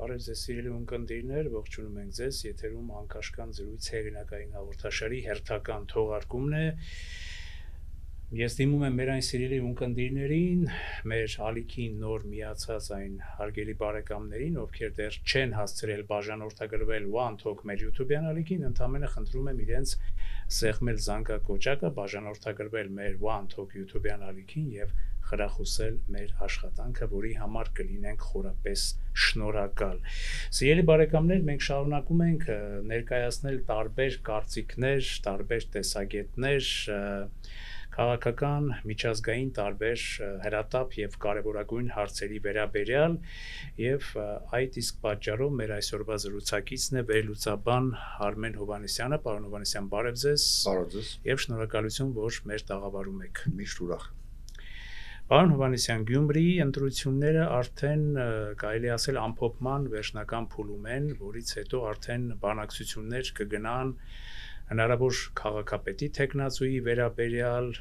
Բարև ձեզ սիրելի ունկնդիրներ, ողջունում ենք ձեզ, եթերում անկաշկան զրույց հեղինակային հաղորդաշարի հերթական թողարկումն է։ Ես դիմում եմ մեր այն սիրելի ունկնդիրներին, մեր ալիքին նոր միացած այն հարգելի բարեկամներին, ովքեր դեռ չեն հասցրել բաժանորդագրվել One Talk մեր YouTube-յան ալիքին, ընդամենը խնդրում եմ իրենց սեղմել զանգակոճակը, բաժանորդագրվել մեր One Talk YouTube-յան ալիքին եւ խրախուսել մեր աշխատանքը, որի համար կլինենք խորապես շնորհակալ։ Սիրելի բարեկամներ, մենք շարունակում ենք ներկայացնել տարբեր կարծիքներ, տարբեր տեսակետներ, քաղաքական, միջազգային տարբեր հրատապ եւ կարեւորագույն հարցերի վերաբերյալ եւ այդ իսկ պատճառով մեր այսօրվա զրուցակիցն է վերլուծաբան Արմեն Հովհաննիսյանը։ Պարոն Հովհաննիսյան, բարև ձեզ։ Բարև ձեզ։ Եվ շնորհակալություն, որ մեր տաղավարում եք։ Միշտ ուրախ։ Պարոն Հովհաննիսյան, Գյումրիի ընտրությունները արդեն կարելի ասել ամփոփման վերջնական փուլում են, որից հետո արդեն բանակցություններ կգնան հնարավոր քաղաքապետի տեխնացուի վերաբերյալ,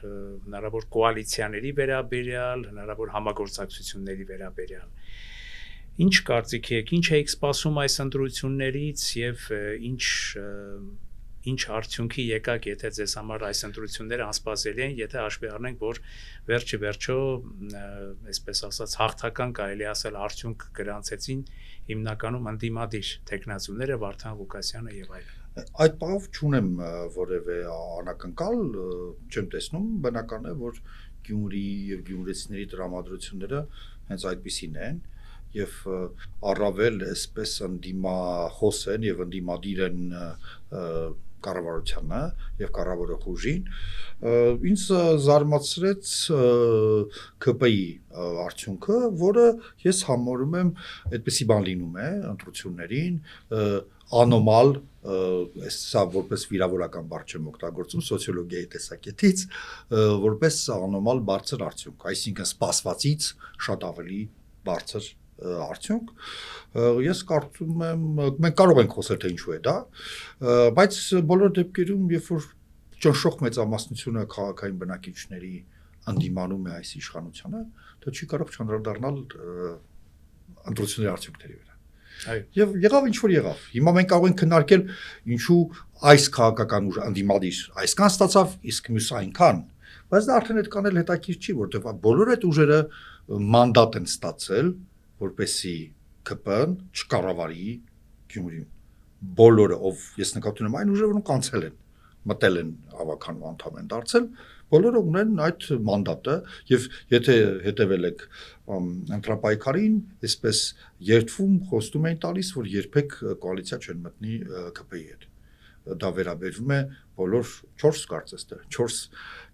հնարավոր կոալիցիաների վերաբերյալ, հնարավոր համագործակցությունների վերաբերյալ։ Ինչ կարծիքի եք, ինչ եք սպասում այս ընտրություններից եւ ինչ արդյունքի եկաք, եթե ձեզ համար այս ընտրությունները անսպասելի են, եթե հաշվի առնենք, որ վերջի վերջո, այսպես ասած, հաղթական կարելի ասել արդյունք գրանցեցին հիմնականում ընդդիմադիր տեխնացուները Վարդան Ղուկասյանը եւ այլն։ Այդ բավ չունեմ որևէ անակնկալ, չեմ տեսնում, բնական է, որ Գյումրի եւ գյումրեցիների տրամադրությունները հենց այդպիսին են եւ առավել այսպես ընդդիմախոս են եւ ընդդիմադիր են կառավարությանը եւ կառավարող ուժին, ինձ զարմացրեց ԿՊ-ի արդյունքը, որը ես համարում եմ այդպիսի բան լինում է ընտրություններին, անոմալ, սա որպես վիրավորական բառ չեմ օգտագործում սոցիոլոգիայի տեսակետից, որպես անոմալ բարձր արդյունք, այսինքն սպասվածից շատ ավելի բարձր արդյունք, ես կարծում եմ, մենք կարող ենք խոսել թե ինչու է դա, բայց բոլոր դեպքերում, երբ որ ճնշող մեծամասնությունը քաղաքային բնակիչների ընդդիմանում է այս իշխանությանը, դա չի կարող չանդրադառնալ ընտրությունների արդյունքների վրա։ Եվ եղավ ինչ որ եղավ։ Հիմա մենք կարող ենք քննարկել ինչու այս քաղաքական ուժը ընդդիմադիր այսքան ստացավ, իսկ մյուսը այնքան, բայց դա արդեն այդքան էլ հետաքրքիր չի, որտեղ բոլոր այդ ուժերը մանդատ են ստացել, որպեսի ԿՊ-ն չկառավարի Գյումրիում։ Բոլորը, ով ես նկատի ունեմ այն ուժերը, որոնք անցել են, մտել են ավականու անդամ են դարձել, բոլորը ունեն այդ մանդատը եւ եթե հետեւել եք ընտրապայքարին, այսպես երթվում, խոստում էին տալիս, որ երբեք կոալիցիա չեն մտնի ԿՊ-ի հետ։ Դա վերաբերվում է բոլոր 4 կարծես թե 4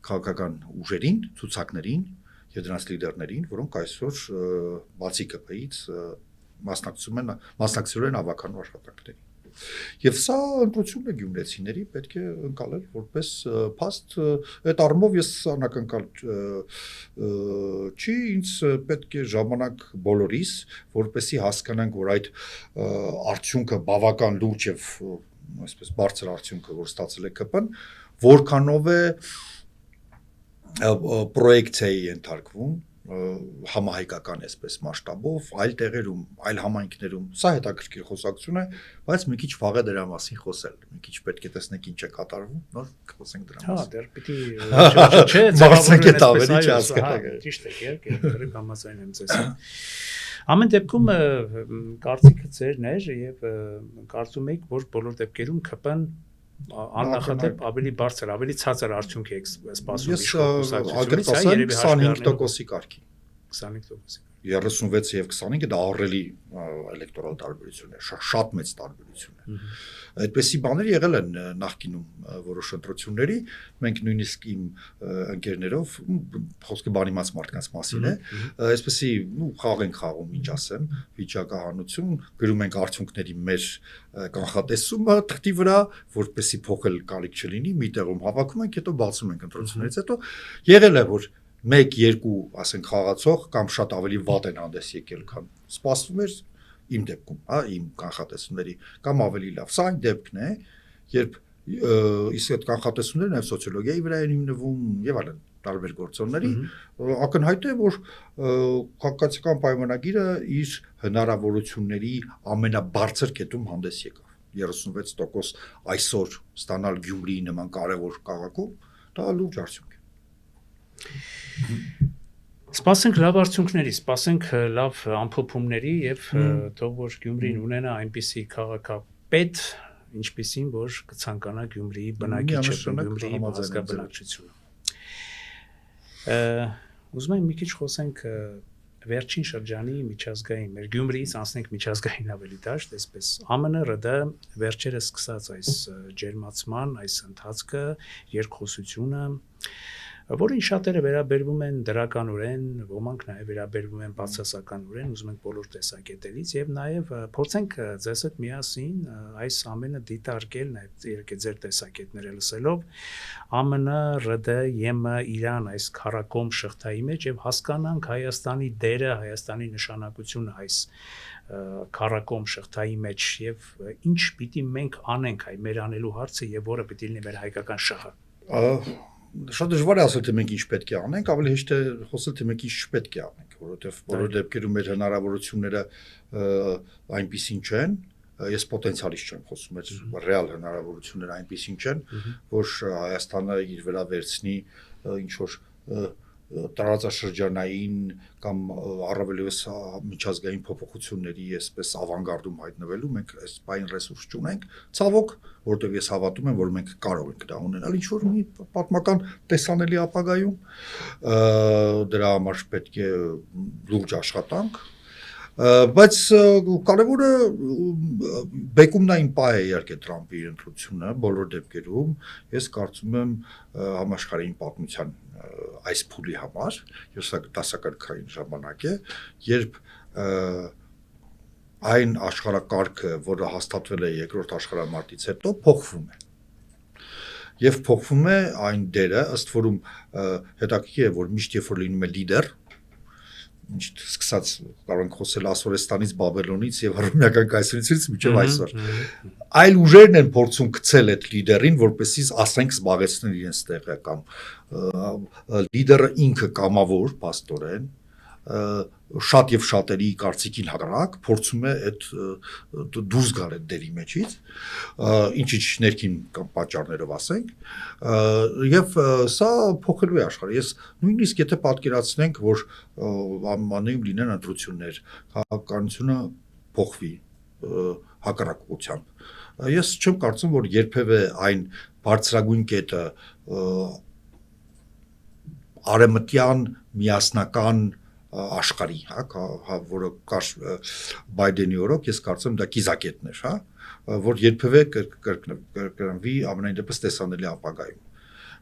քաղաքական ուժերին, ցուցակներին եւ դրանց լիդերներին, որոնք այսօր բացի ԿՊ-ից մասնակցում են ավականու աշխատանքներին։ Եվ սա ընտրությունն է գյումրեցիների պետք է ընկալել որպես փաստ, այդ առումով ես անակնկալ չի, ինձ պետք է ժամանակ բոլորիս, որպեսի հասկանանք, որ այդ արդյունքը բավական լուրջ եւ այսպես բարձր արդյունքը, որ ստացել է ԿՊ-ն, որքանով է պրոյեկցիայի ենթարկվում համահայկական այսպես մասշտաբով, այլ տեղերում, այլ համայնքներում, սա հետաքրքիր խոսակցություն է, բայց մի քիչ վաղ է դրա մասին խոսել, մի քիչ պետք է տեսնենք ինչ է կատարվում, նոր խոսենք դրա մասին։ Հա, դեռ պիտի ճիշտ է, երբ համաձայն եմ ձեզ։ Ամեն դեպքում կարծիքը ձերն էր եւ կարծում եք, որ բոլոր դեպքերում ԿՊ-ն աննախադեպ ավելի բարձր, ավելի ցածր արդյունք եք սպասում իշխանությունից, երևի 25%-ի կարգի։ 25%-ի 36 եւ 25-ը դա ահռելի էլեկտորալ տարբերություն է, շատ մեծ տարբերություն է։ Այդպիսի բաներ եղել են նախկինում որոշ ընտրությունների, մենք նույնիսկ իմ ընկերներով խոսքը բանիմաց մարդկանց մասին է, այսպեսի խաղ ենք խաղում, ինչ ասեմ, վիճակահանություն, գրում ենք արդյունքների մեր կանխատեսումը թղթի վրա, որպեսի փոխել կարիք չլինի, մի տեղում հավաքում ենք, հետո բացում ենք ընտրություններից հետո եղել է որ 1-2, ասենք խաղացող կամ շատ ավելի վատ են հանդես եկել, քան սպասվում էր իմ դեպքում, հա, իմ կանխատեսումների կամ ավելի լավ։ Սա այն դեպքն է, երբ իսկ այդ կանխատեսումները նաև սոցիոլոգիայի վրա են հիմնվում եւ այլն։ տարբեր գործոնների ակնհայտ է որ քաղաքացիական պայմանագիրը իր հնարավորությունների ամենաբարձր կետում հանդես եկավ 36% այսօր ստանալ Գյումրիի նման կարևոր քաղաքում դա լուրջ արդյունք է Սպասենք լավ արդյունքների, սպասենք լավ ամփոփումների եւ թող որ Գյումրին ունենա այնպիսի քաղաքապետ ինչպիսին որ կցանկանա Գյումրիի բնակիչը Գյումրիի ազգաբնակչությունը Ուզում եմ մի քիչ խոսենք վերջին շրջանի միջազգային մեր Գյումրիից անցնենք միջազգային ավելի դաշտ, այսպես ԱՄՆ ՌԴ վերջերս սկսած այս ջերմացման, այս ընթացքը, երկխոսությունը, որին շատերը վերաբերվում են դրականորեն, ոմանք նաև վերաբերվում են բացասականորեն, ուզում ենք բոլոր տեսակետերից եւ նաև փորձենք ձեզ հետ միասին այս ամենը դիտարկել նաև ձեր տեսակետները լսելով ԱՄՆ, ՌԴ, ԵՄ, Իրան այս քարակոմ շղթայի մեջ եւ հասկանանք Հայաստանի դերը, Հայաստանի նշանակությունը այս քարակոմ շղթայի մեջ եւ ինչ պիտի մենք անենք այ մեր անելու հարցը եւ որը պիտի լինի մեր հայկական շահը Շատ դժվար է ասել թե մենք ինչ պետք է անենք, ավելի հեշտ է խոսել թե մենք ինչ չպետք է անենք, որովհետև բոլոր դեպքերում մեր հնարավորությունները այնպիսին չեն, ես պոտենցիալից չեմ խոսում, մեր ռեալ հնարավորությունները այնպիսին չեն, որ Հայաստանը իր վրա վերցնի ինչ որ տարածաշրջանային կամ առավելևս միջազգային փոփոխությունների այսպես ավանգարդում հայտնվելու մենք այս բային ռեսուրս չունենք ցավոք որտեղ ես հավատում եմ որ մենք կարող ենք դա ունենալ ինչ որ մի պատմական տեսանելի ապագայում դրա համար պետք է լուրջ աշխատանք բայց կարևորը բեկումնային պայ է իհարկե Թրամփի ընտրությունը բոլոր դեպքերում ես կարծում եմ համաշխարհային պատմության այս փուլի համար դասակարգային ժամանակ է երբ այն աշխարհակարգը որը հաստատվել է երկրորդ աշխարհամարտից հետո փոխվում է եւ փոխվում է այն դերը ըստ որում հետաքրքիր է որ միշտ երբ որ լինում է լիդեր սկսած կարող ենք խոսել Ասորեստանից, Բաբելոնից եւ հռոմեական կայսրությունից մինչեւ այսօր։ Այլ ուժերն են փորձում գցել այդ լիդերին, որպեսզի ասենք զբաղեցնել իրենց տեղը կամ լիդերը ինքը կամավոր, փաստորեն, շատ եւ շատերի կարծիքին հակառակ փորձում է այդ դուրս գալ այդ դերի մեջից, ինչ ներքին կամ պատճառներով ասենք, եւ սա փոխելու է աշխարհը։ Ես նույնիսկ եթե պատկերացնենք, որ ԱՄՆ-ում լինեն ընտրություններ, քաղաքականությունը փոխվի հակառակությամբ, ես չեմ կարծում, որ երբևէ այն բարձրագույն կետը արեմտյան միասնական աշխարհի, որը կար Բայդենի օրոք, ես կարծում եմ դա կիզակետն էր, որ երբևէ կրկնվի ամենայն դեպս տեսանելի ապագայում,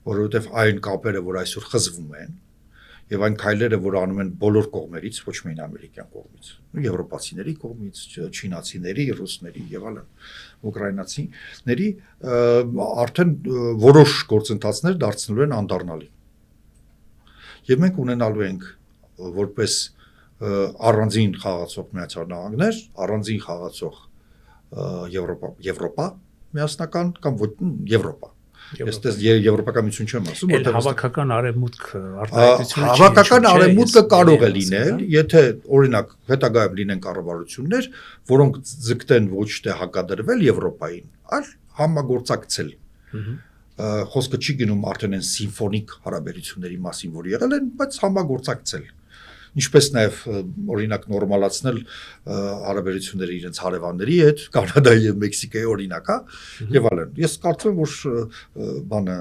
որովհետև այն կապերը, որ այսօր խզվում են, եւ այն քայլերը, որ անում են բոլոր կողմերից, ոչ միայն ամերիկյան կողմից, եվրոպացիների կողմից, չինացիների, ռուսների եւ այլն, ուկրաինացիների, արդեն որոշ գործընթացներ դարձնելու են անդառնալի։ Եվ մենք ունենալու ենք որպես առանձին խաղացող Միացյալ Նահանգներ, առանձին խաղացող Եվրոպա, միասնական կամ ոչ Եվրոպա։ Ես եվրոպական միություն չեմ ասում, որտեղ հավաքական արևմուտք արտահայտությունը հավաքական արևմուտքը կարող է լինել, եթե օրինակ հետագայում լինեն կառավարություններ, որոնք ձգտեն ոչ թե հակադրվել Եվրոպային, այլ համագործակցել։ Խոսքը չի գնում արդեն այն սիմֆոնիկ հարաբերությունների մասին, որ եղել են, բայց համագործակցել։ Ինչպես նաև օրինակ նորմալացնել հարաբերությունները իրենց հարևանների հետ, Կանադայի եւ Մեքսիկայի օրինակ, եւ այլն։ Ես կարծում եմ, որ բանը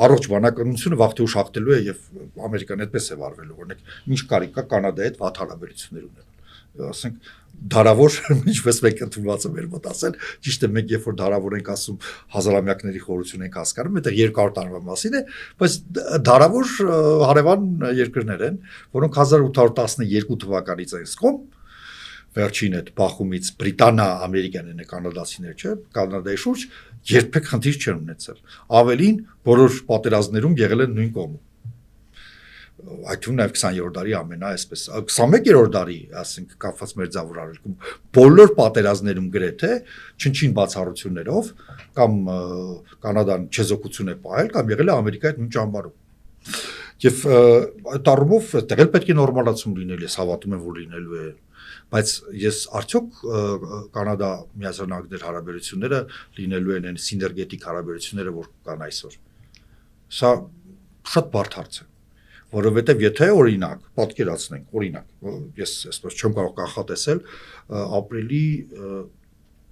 առողջ բանականությունը վաղ թե ուշ հաղթելու է եւ Ամերիկան այդպես է վարվելու, օրինակ ինչ կարիք կա Կանադայի հետ վատ հարաբերություններ ունենալ։ Ասենք դարավոր ինչպես մենք ընդունված է մեր մոտ ասել, ճիշտ է մենք երբ որ դարավոր ենք ասում հազարամյակների խորհրդություն ենք հասկանում, դա 200 տարվա մասին է, բայց դարավոր հարևան երկրներ են, որոնք 1812 թվականից են սկսում վերջին այդ բախումից Բրիտանիա, ամերիկյանն է, կանադացիներ չէ, Կանադայի շուրջ երբեք խնդիր չեն ունեցել։ Ավելին բոլոր պատերազմներում եղել են նույն կողմում։ Այդ թվում նաև 20-րդ դարի ամենա այսպես 21-րդ դարի, ասենք կապված մեր ձավուրարելքում բոլոր պատերազմներում գրեթե չնչին բացառություններով կամ Կանադան չեզոքություն է պահել կամ եղել է Ամերիկայի նույն ճամբարում։ Եվ այդ առումով այդտեղ էլ պետք է նորմալացում լինել, ես հավատում եմ, որ լինելու է, բայց ես արդյոք Կանադա Միացյալ Նահանգներ հարաբերությունները լինելու են այն սիներգետիկ հարաբերությունները, որ կան այսօր։ Սա շատ բարդ հարց է, որովհետև եթե օրինակ, պատկերացնենք, օրինակ, ես այսպես չեմ կարող կանխատեսել ապրիլի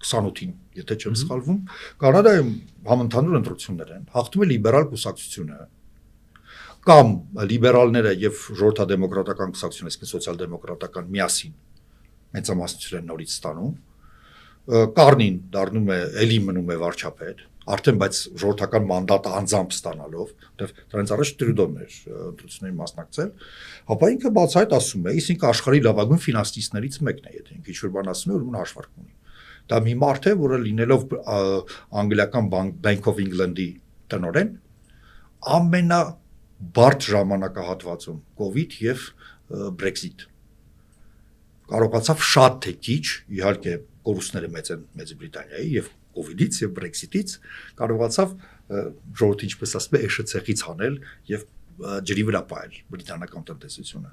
28-ին, եթե չեմ սխալվում, Կանադայում համընդհանուր ընտրություններ են, հաղթում է լիբերալ կուսակցությունը, կամ լիբերալները եւ ժողովրդադեմոկրատական կուսակցությունը, այսինքն սոցիալ-դեմոկրատական միասին մեծամասնություն են նորից ստանում, Կարնին դառնում է, էլի մնում է վարչապետ, արդեն բայց ժողովրդական մանդատը անձամբ ստանալով, որտեղ դրանից առաջ Տրյուդոն էր ընտրություններին մասնակցել, ապա ինքը բացահայտ ասում է, իսկ աշխարհի լավագույն ֆինանսիստներից մեկն է, եթե ինքը ինչ-որ բան ասում է, ուրեմն հաշվարկ ունի։ Դա մի մարդ է, որը լինելով անգլիական Bank of England-ի տնօրեն, ամենաբարդ ժամանակահատվածում COVID եւ Brexit կարողացավ շատ թե քիչ, իհարկե կորուստները մեծ են Մեծ Բրիտանիայի եւ COVID-ից եւ Brexit-ից կարողացավ ժողովրդի ինչպես ասում է էշեցեղից հանել եւ ջրի վրա պահել բրիտանական տնտեսությունը։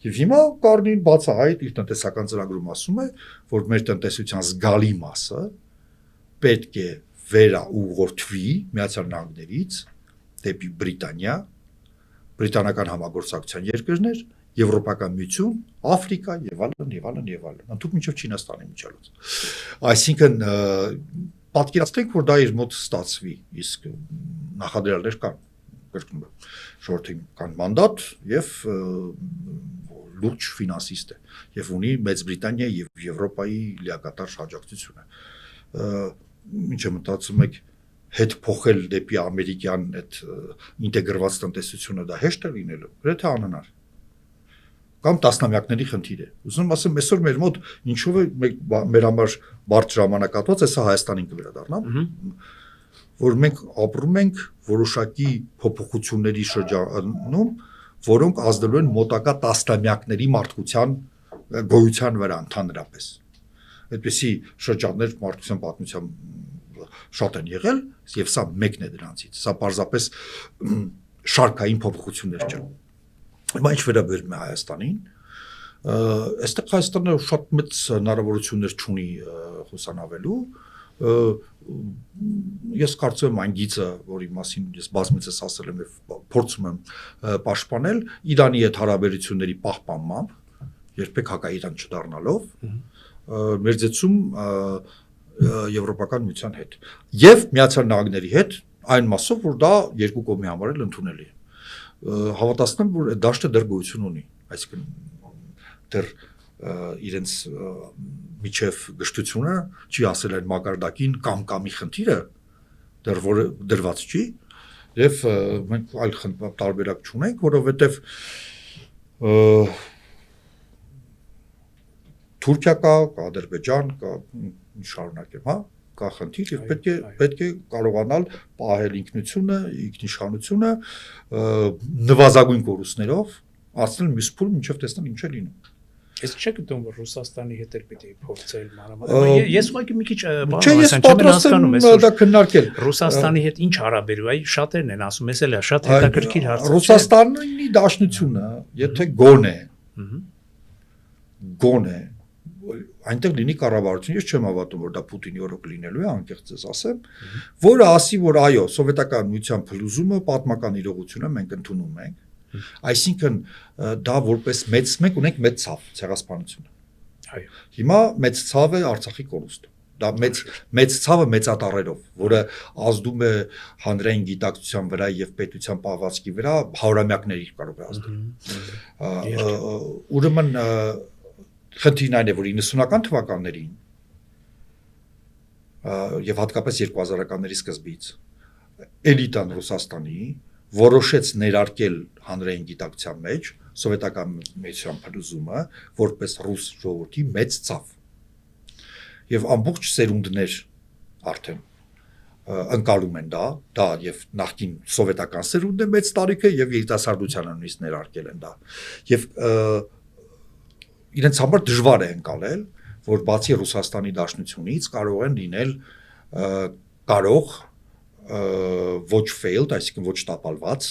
Եվ հիմա Կարնին բացահայտ իր տնտեսական ծրագրում ասում է, որ մեր տնտեսության զգալի մասը պետք է վերաուղղորդվի Միացյալ Նահանգներից դեպի Բրիտանիա, բրիտանական համագործակցության երկրներ, Եվրոպական միություն, Աֆրիկա եւ այլն եւ այլն եւ այլն, ընդհանուր մինչեւ Չինաստանի միջալուց։ Այսինքն պատկերացնենք, որ դա իր մոտ ստացվի, իսկ նախադրյալներ կան, կրկնում եմ, ժողովրդի կան մանդատ եւ լուրջ ֆինանսիստ է եւ ունի Մեծ Բրիտանիայի եւ Եվրոպայի լիակատար աջակցությունը։ Ինչ եմ մտածում եք հետ փոխել դեպի ամերիկյան այդ ինտեգրված տնտեսությունը դա հեշտ է լինելու, գրեթե անհնար։ Կամ տասնամյակների խնդիր է։ Ուզում ասեմ, այսօր մեր մոտ ինչով է մեր համար բարդ ժամանակահատված է, սա Հայաստանին կվերադառնամ, որ մենք ապրում ենք որոշակի փոփոխությունների շրջանում, որոնք ազդելու են մոտակա տասնամյակների մարդկության գոյության վրա ընդհանրապես։ Այդպիսի շրջաններ մարդկության պատմության շատ են եղել, եւ սա մեկն է դրանցից։ Սա պարզապես շարքային փոփոխություններ չեն։ Հիմա ինչ վերաբերում է Հայաստանին, այստեղ Հայաստանը շատ մեծ հնարավորություններ չունի խուսանավելու, ես կարծում եմ այն գիծը, որի մասին ես բազմիցս ասել եմ եւ փորձում եմ պաշտպանել, Իրանի հետ հարաբերությունների պահպանմամբ, երբեք հակաիրան չդառնալով, մերձեցում Եվրոպական միության հետ եւ Միացյալ Նահանգների հետ այն մասով, որ դա երկու կողմի համար էլ ընդունելի է։ Հավատացնում որ դաշտը դեռ գոյություն ունի, այսինքն դեռ իրենց միջև գշտությունը չի ասել այն մակարդակին կամ-կամի խնդիրը դեռ որը դրված չի եւ մենք այլ տարբերակ չունենք, որովհետեւ Թուրքիա կա, Ադրբեջան կա, շարունակեմ, հա, կա խնդիր եւ պետք է կարողանալ պահել ինքնությունը, ինքնիշխանությունը նվազագույն կորուստներով, ասել մյուս փուլ մինչեւ տեսնել ինչ է լինում։ Ես չեք գտնում որ Ռուսաստանի հետ էլ պետք է փորձել մանրամասն։ Ես ուղղակի մի քիչ չեմ հասկանում դա քննարկել։ Ռուսաստանի հետ ինչ հարաբերում է, շատերն են ասում, ես էլ է շատ հետաքրքիր հարց է։ Ռուսաստանի դաշնությունը, եթե գոնե այնտեղ լինի կառավարություն, ես չեմ հավատում, որ դա Պուտինի օրոք լինելու է, անկեղծ ես ասեմ, որը ասի, որ այո, սովետական միության փլուզումը պատմական իրողություն է, մենք ընդունում ենք, այսինքն դա որպես մենք ունենք մեծ ցավ, ցեղասպանությունը։ Այո։ Հիմա մեծ ցավ է Արցախի կորուստը։ Դա մեծ ցավը մեծատառերով, որը ազդում է հանրային գիտակցության վրա եւ պետության պահվածքի վրա հարյուրամյակների կարող է ազդել։ Ուրեմն խնդիրն այն է, որ 90-ական թվականներին եւ հատկապես 2000-ականների սկզբից էլիտան Ռուսաստանի որոշեց ներարկել հանրային գիտակցության մեջ սովետական միության փլուզումը որպես ռուս ժողովրդի մեծ ցավ եւ ամբողջ սերունդներ արդեն ընկալում են դա եւ նախկին սովետական սերունդը մեծ տարիքը եւ երիտասարդությանը նույնիսկ ներարկել են դա եւ իրենց համար դժվար է ընկալել, որ բացի Ռուսաստանի դաշնությունից կարող են լինել ոչ failed, այսինքն ոչ տապալված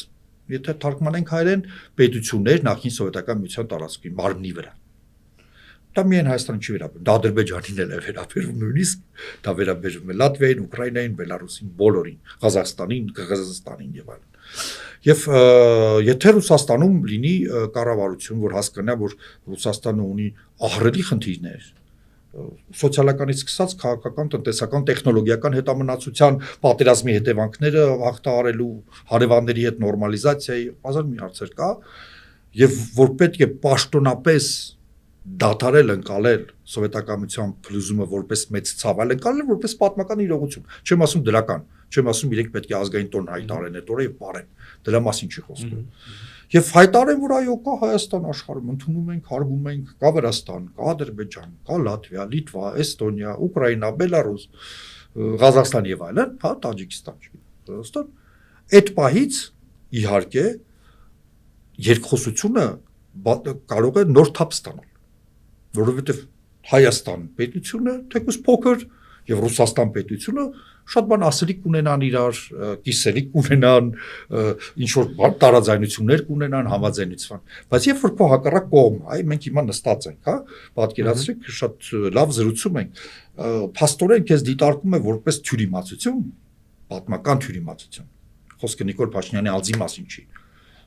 եթե թարգմանենք հայերեն, պետություններ նախին սովետական միության տարածքին մարմնի վրա։ Դա միայն Հայաստանին չի վերաբերում, դա Ադրբեջանին էլ է վերաբերում նույնիսկ, դա վերաբերում է Լատվիային, Ուկրաինային, Բելարուսին, բոլորին, Ղազախստանին, Կղզստանին եւ այլն։ Եվ եթե Ռուսաստանում լինի կառավարություն, որ հասկանա, որ Ռուսաստանը ունի ահռելի խնդիրներ, սոցիալականից սկսած քաղաքական, տնտեսական, տեխնոլոգիական հետամնացության, պատերազմի հետևանքները հաղթահարելու, հարևանների հետ նորմալիզացիայի, հազար մի հարցեր կա, եւ որ պետք է պաշտոնապես դադարել ընկալել սովետականության փլուզումը որպես մեծ ցավ, այլ ընկալել որպես պատմական իրողություն։ Չեմ ասում դրական, չեմ ասում իրենք պետք է ազգային տոն հայտարարեն այդ օրը եւ բարեն։ Դրա մասին չի խոսքը։ Եվ հայտարարեն, որ այո, կա Հայաստան աշխարհում, ընդունում ենք, հարգում ենք, կա Վրաստան, կա Ադրբեջան, կա Լատվիա, Լիտվա, Էստոնիա, Ուկրաինա, Բելարուս, Ղազախստան եւ այլն, հա, Տաջիկստան, Qırğızstan։ Այդ պահից իհարկե երկխոսությունը կարող է նոր թափ ստանալ, որովհետեւ Հայաստան պետությունը թեկուզ փոքր եւ Ռուսաստան պետությունը շատ բան ասելիք կունենան իրար, կիսելիք կունենան, ինչ որ տարաձայնություններ կունենան, համաձայնության։ Բայց երբ որ քո հակառակ կողմ, այ մենք հիմա նստած ենք, հա, պատկերացրեք, շատ լավ զրուցում ենք, փաստորեն քեզ դիտարկում է որպես թյուրիմացություն, պատմական թյուրիմացություն։ Խոսքը Նիկոլ Փաշինյանի անձի մասին չի։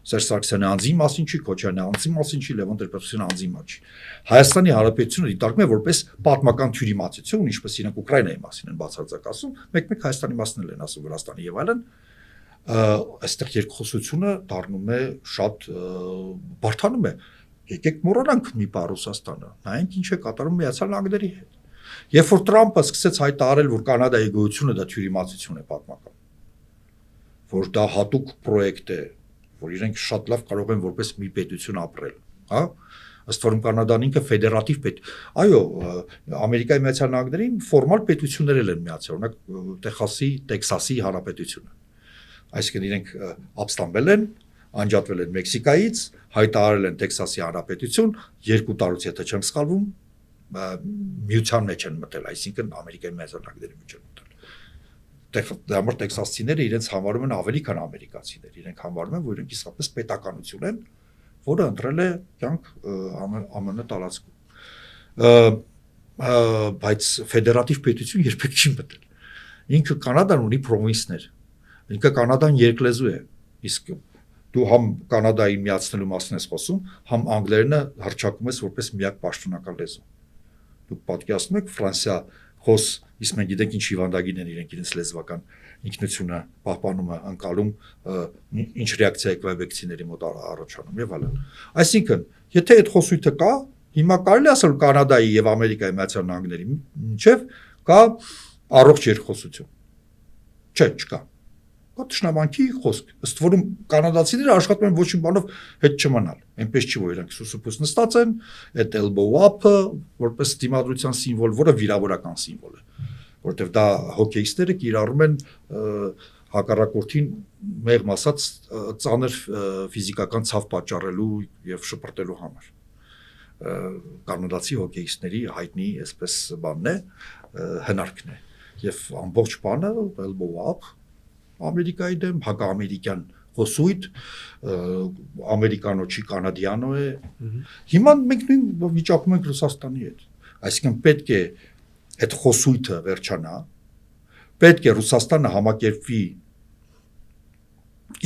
Սերժ Սարգսյանի անձի մասին չի, Քոչարյանի անձի մասին չի, Լևոն Տեր-Պետրոսյանի անձի մասին։ Հայաստանի Հանրապետությունը դիտարկում է որպես պատմական թյուրիմացություն, ինչպես իրենք Ուկրաինայի մասին են բացարձակ ասում, մեկ-մեկ Հայաստանի մասին են ասում, Վրաստանի եւ այլն, այստեղ երկխոսությունը դառնում է շատ բարդանում է։ Եկեք մոռանանք մի բառ Ռուսաստանը, նայենք ինչ է կատարում Միացյալ Նահանգների հետ։ Երբ որ Տրամփը սկսեց հայտարարել, որ Կանադայի գոյությունը դա թյուրիմացություն է պատմական, որ դա հատուկ պրոյեկտ է, որ իրենք շատ լավ կարող են որպես մի պետություն ապրել, հա, ըստ որում Կանադան ինքը ֆեդերատիվ պետ։ Այո, Ամերիկայի Միացյալ Նահանգներին ֆորմալ պետություններ են միացել, օրինակ Տեքսասի Հանրապետությունը։ Այսինքն իրենք ապստամբել են, անջատվել են Մեքսիկայից, հայտարարել են Տեքսասի Հանրապետություն, 2 տարուց եթե չեմ սխալվում, միության մեջ են մտել, այսինքն Ամերիկայի Միացյալ Նահանգների մեջ են մտել։ Դա համար տեքսասցիները իրենց համարում են ավելի քան ամերիկացիներ, իրենք համարում են, որ իրենք իսկապես պետականություն են, որը ընտրել է կյանք ԱՄՆ տարածքում։ Բայց ֆեդերատիվ պետություն երբեք չի մտել։ Ինքը Կանադան ունի պրովինսներ, ինքը Կանադան երկլեզու է, իսկ դու համ Կանադայի միացնելու մասին ես խոսում, համ անգլերենը հռչակում ես որպես միակ պաշտոնական լեզու։ Դուք պատկերացնում եք Ֆրանսիա խոս, իսկ մենք գիտենք ինչ հիվանդագին են իրենք իրենց լեզվական ինքնությունը պահպանում է, անցալում ինչ ռեակցիա է կվեբեկցիների մոտ առաջանում եւ այլն։ Այսինքն, եթե այդ խոսույթը կա, հիմա կարելի ասել Կանադայի եւ Ամերիկայի Միացյալ Նահանգների մինչեւ կա առողջ երկխոսություն։ Չէ, չկա։ Կա ճշնամանքի խոսք, ըստ որում կանադացիները աշխատում են ոչինչ բանով հետ չմնալ։ Այնպես չի, որ իրենք սուսուփուս նստած են, այդ elbow up-ը որպես դիմադրության սիմվոլ, որը վիրավորական սիմվոլ է, որովհետև դա հոկեյիստները կիրառում են հակառակորդին մեղմ ասած ծանր ֆիզիկական ցավ պատճառելու եւ շպրտելու համար։ Կանադացի հոկեյիստների հայտնի այսպես բանն է, հնարքն է։ Եվ ամբողջ բանը elbow up Ամերիկայի դեմ հակաամերիկյան խոսույթ, ամերիկանո չի կանադիանո է։ Հիմա մենք նույն վիճակում ենք Ռուսաստանի հետ։ Այսինքն պետք է այդ խոսույթը վերջանա, պետք է Ռուսաստանը համակերպվի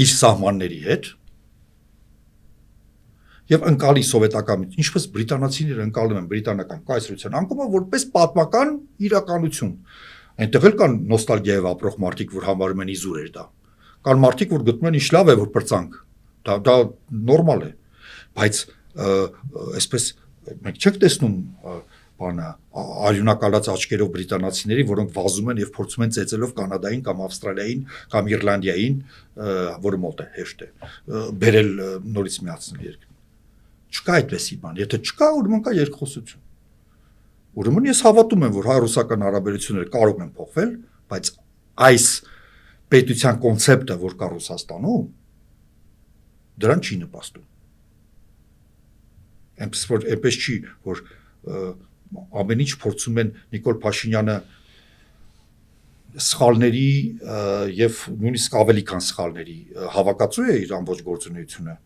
իր սահմանների հետ եւ ընկալի սովետական, ինչպես բրիտանացիները ընկալում են բրիտանական կայսրության անկումը որպես պատմական իրականություն։ Այնտեղ էլ կան նոստալգիայով ապրող մարդիկ, որ համարում են իզուր էր դա։ Կան մարդիկ, որ գտնում են ինչ լավ է, որ պրծանք։ Դա նորմալ է։ Բայց այսպես մենք չենք տեսնում բանը արյունակալած աչքերով բրիտանացիների, որոնք վազում են եւ փորձում են ծեծելով Կանադային կամ Ավստրալիային կամ Իռլանդիային, որը մոտ է, հեշտ է, բերել նորից միացնել երկրին։ Չկա այդպեսի բան։ Եթե չկա, ուրեմն կա երկխոսություն։ Ուրեմն ես հավատում եմ, որ հայ-ռուսական հարաբերությունները կարող են փոխվել, բայց այս պետության կոնցեպտը, որ կա Ռուսաստանում, դրան չի նպաստում։ Այնպես չի, որ ամեն ինչ փորձում են Նիկոլ Փաշինյանը սխալների եւ նույնիսկ ավելի քան սխալների հավաքածու է իր ամբողջ գործունեությունը,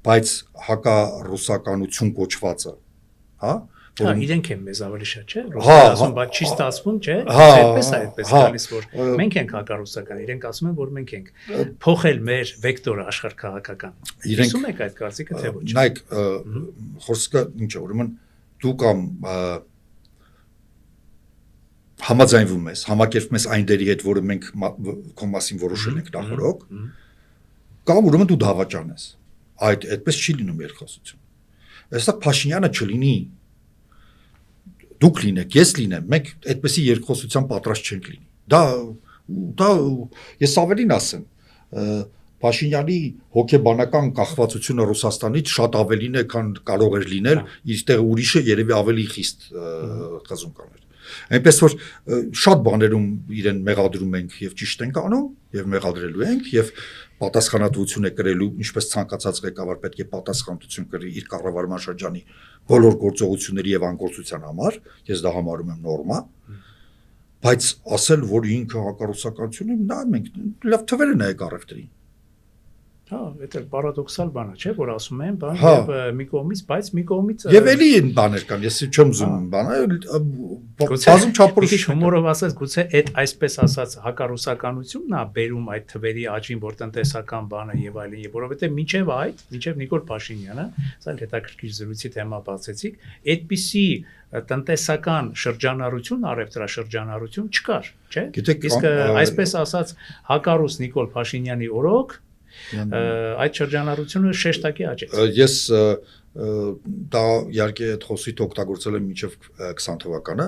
բայց հակառուսականություն կոչվածը, հա իրենք են մեզ ավելի շատ, չէ՞, ռուսները ասում, բայց չի ստացվում, չէ՞, այդպես է այդպես գալիս, որ մենք ենք հակառուսական, իրենք ասում են, որ մենք ենք փոխել մեր վեկտորը աշխարհքաղաքական։ Իսում եք այդ կարծիքը թե ոչ։ Նայեք, խոսքը ինչ է, ուրեմն դու կամ համաձայնվում ես, համակերպվում ես այն դերի հետ, որը մենք քո մասին որոշել ենք նախորդ, կամ ուրեմն դու դավաճան ես։ Այդպես չի լինում երկխոսություն։ Այստեղ Փաշինյանը չլինի, դուք լինեք, ես լինեմ, մենք այդպեսի երկխոսության պատրաստ չենք լինի։ Դա ես ավելին ասեմ, Փաշինյանի հոգեբանական կախվածությունը Ռուսաստանից շատ ավելին է, քան կարող էր լինել, իստեղ ուրիշը երևի ավելի խիստ խզում կաներ։ Այնպես որ շատ բաներում իրեն մեղադրում ենք եւ ճիշտ ենք անում եւ մեղադրելու ենք եւ պատասխանատվություն է կրելու, ինչպես ցանկացած ղեկավար պետք է պատասխանատվություն կրի իր կառավարման շրջանի բոլոր գործողությունների եւ անկործության համար, ես դա համարում եմ նորմա, բայց ասել, որ ինքը հակառուսականություն է, դա մենք լավ թվերը նայեք առևտրին։ Հա, դա պարադոքսալ բան է, չէ՞, որ ասում են, բան եւ մի կողմից, բայց մի կողմից Եվ էլի են բաներ կան, ես չեմ զում բանը, բազում չափորոշ։ Մի հումորով ասած, գուցե այդ այսպես ասած հակառուսականությունն է բերում այդ թվերի աճին, որ տնտեսական բանը եւ այլն, որովհետեւ մինչեւ Նիկոլ Փաշինյանը, սա հետաքրքիր զրույցի թեմա բացեցիք, այդպիսի տնտեսական շրջանառություն, առևտրաշրջանառություն չկար, չէ՞։ Իսկ այսպես ասած հակառուս Նիկոլ Փաշինյանի օրոք այդ շրջանառությունը շեշտակի աճեց։ Ես դա իհարկե այդ խոսիտ օգտագործել եմ մինչև 20 թվականը,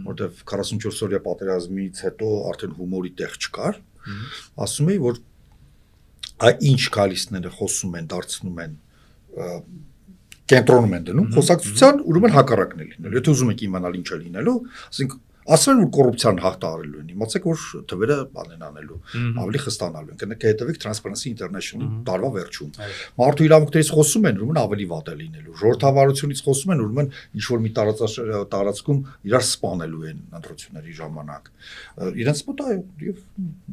որտեղ 44 օրյա պատերազմից հետո արդեն հումորի տեղ չկար, ասում էի, որ ինչ գալիսները խոսում են, դարձնում են կենտրոնում են դնում, խոսակցության ուրեմն հակառակն է լինելու։ Եթե ուզում եք իմանալ ինչ է լինելու, ասենք ասում են որ կոռուպցիան հաղթահարելու են, իմացեք որ թվերը բանեն անելու, ավելի խստանալու են։ Կհետևեք Transparency International-ի տարվա վերջում։ Մարդու իրավունքներից խոսում են, ուրեմն ավելի վատ է լինելու։ Ժողովրդավարությունից խոսում են, ուրեմն ինչ որ մի տարածքում իրար սպանելու են ընտրությունների ժամանակ։ Իրենց մոտ այո, եւ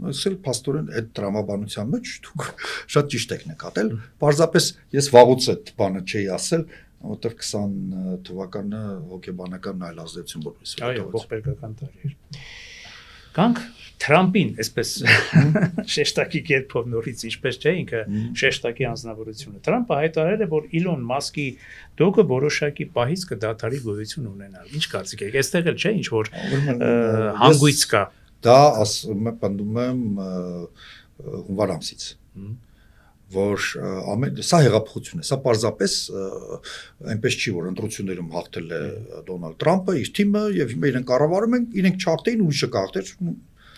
ասել փաստորեն այդ դրամաբանության մեջ դուք շատ ճիշտ եք նկատել։ Պարզապես ես վաղուց այդ բանը չէի ասել, որտեղ 20 թվականը հոգեբանական այլ ազդեցություն որպես այո, ողբերգական տարի էր։ Կանք Թրամփին, այսպես շեշտակի կերպով նորից ինչպես չէ, ինքը շեշտակի անձնավորությունը։ Թրամփը հայտարարել է, որ Իլոն Մասկի դոգը որոշակի պահից կդադարի գոյություն ունենալ։ Ինչ կարծիք եք։ Այստեղ էլ չէ, ինչ որ հանգույց կա։ Դա ասում պնդում եմ հունվար ամսից։ Որ սա հեղափոխություն է, սա պարզապես այնպես չի, որ ընտրություններում հաղթել է Դոնալդ Թրամփը, իր թիմը եւ հիմա իրենք կառավարում են, իրենք չհաղթեին, ուրիշը կհաղթեր,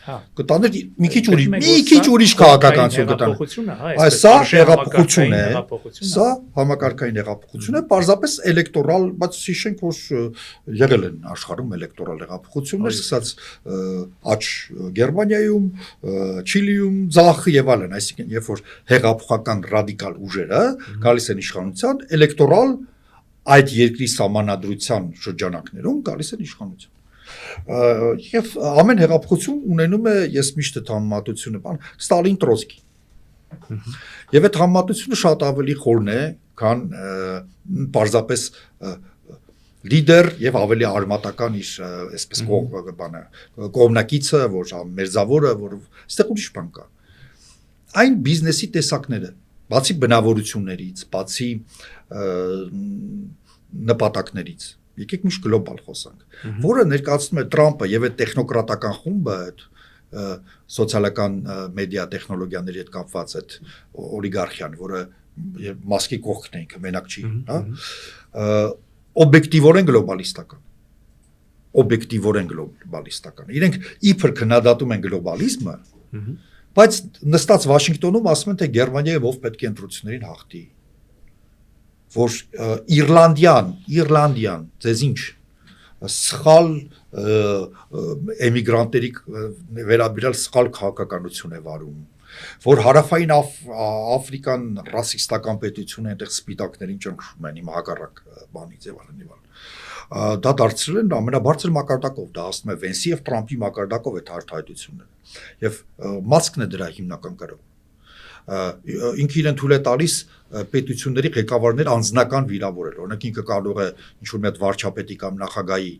կտաներ մի քիչ ուրիշ քաղաքականություն կտաներ։ Սա հեղափոխություն է, սա համակարգային հեղափոխություն է, պարզապես էլեկտորալ, բայց հիշենք, որ եղել են աշխարհում էլեկտորալ հեղափոխություններ, սկսած աջ Գերմանիայում, Չիլիում, Ձախ եւ այլն, այսինքն երբ որ հեղափոխական ռադիկալ ուժերը գալիս են իշխանության, էլեկտորալ այդ երկրի սահմանադրության շրջանակներում գալիս են իշխանության։ Եվ ամեն հեղափոխություն ունենում է, ես միշտ այդ համեմատությունը բան, Ստալին Տրոցկի։ Եվ այդ համեմատությունը շատ ավելի խորն է, քան պարզապես լիդեր եւ ավելի արմատական իր այսպես բանը կողմնակիցը, որ մերձավորը, որ այստեղ ուրիշ բան կա։ Այն բիզնեսի տեսակները, բացի բնավորություններից, բացի նպատակներից, եկեք միշտ գլոբալ խոսանք, որը ներկայացնում է Թրամփը եւ այդ տեխնոկրատական խումբը, այդ սոցիալական մեդիա տեխնոլոգիաների հետ կապված այդ օլիգարխիան, որը Մասկի կողքն է, ինքը մենակ չի, հա, օբյեկտիվորեն գլոբալիստական։ Իրենք իբր քննադատում են գլոբալիզմը, բայց նստած Վաշինգտոնում ասում են, թե Գերմանիայով ով պետք է ընտրություններին հաղթի, որ Իռլանդիան, ձեզ ինչ, սխալ էմիգրանտերի վերաբերյալ սխալ քաղաքականություն է վարում, որ հարավային Աֆրիկան ռասիստական պետություն է, այնտեղ սպիտակներին ճնշում են իմ հակառակ բանից եւ այլն եւ այլն։ Դա դարձրել են ամենաբարձր մակարդակով, դա ասում է Վենսի եւ Տրամփի մակարդակով այդ հարտահայտությունները։ Եվ մասկն է դրա հիմնական կրող։ Ինքը իրեն թույլ է տալիս պետությունների ղեկավարներ անձնական վիրավորել։ Օրինակ ինքը կարող է ինչ-որ մի հատ վարչապետի կամ նախագահի,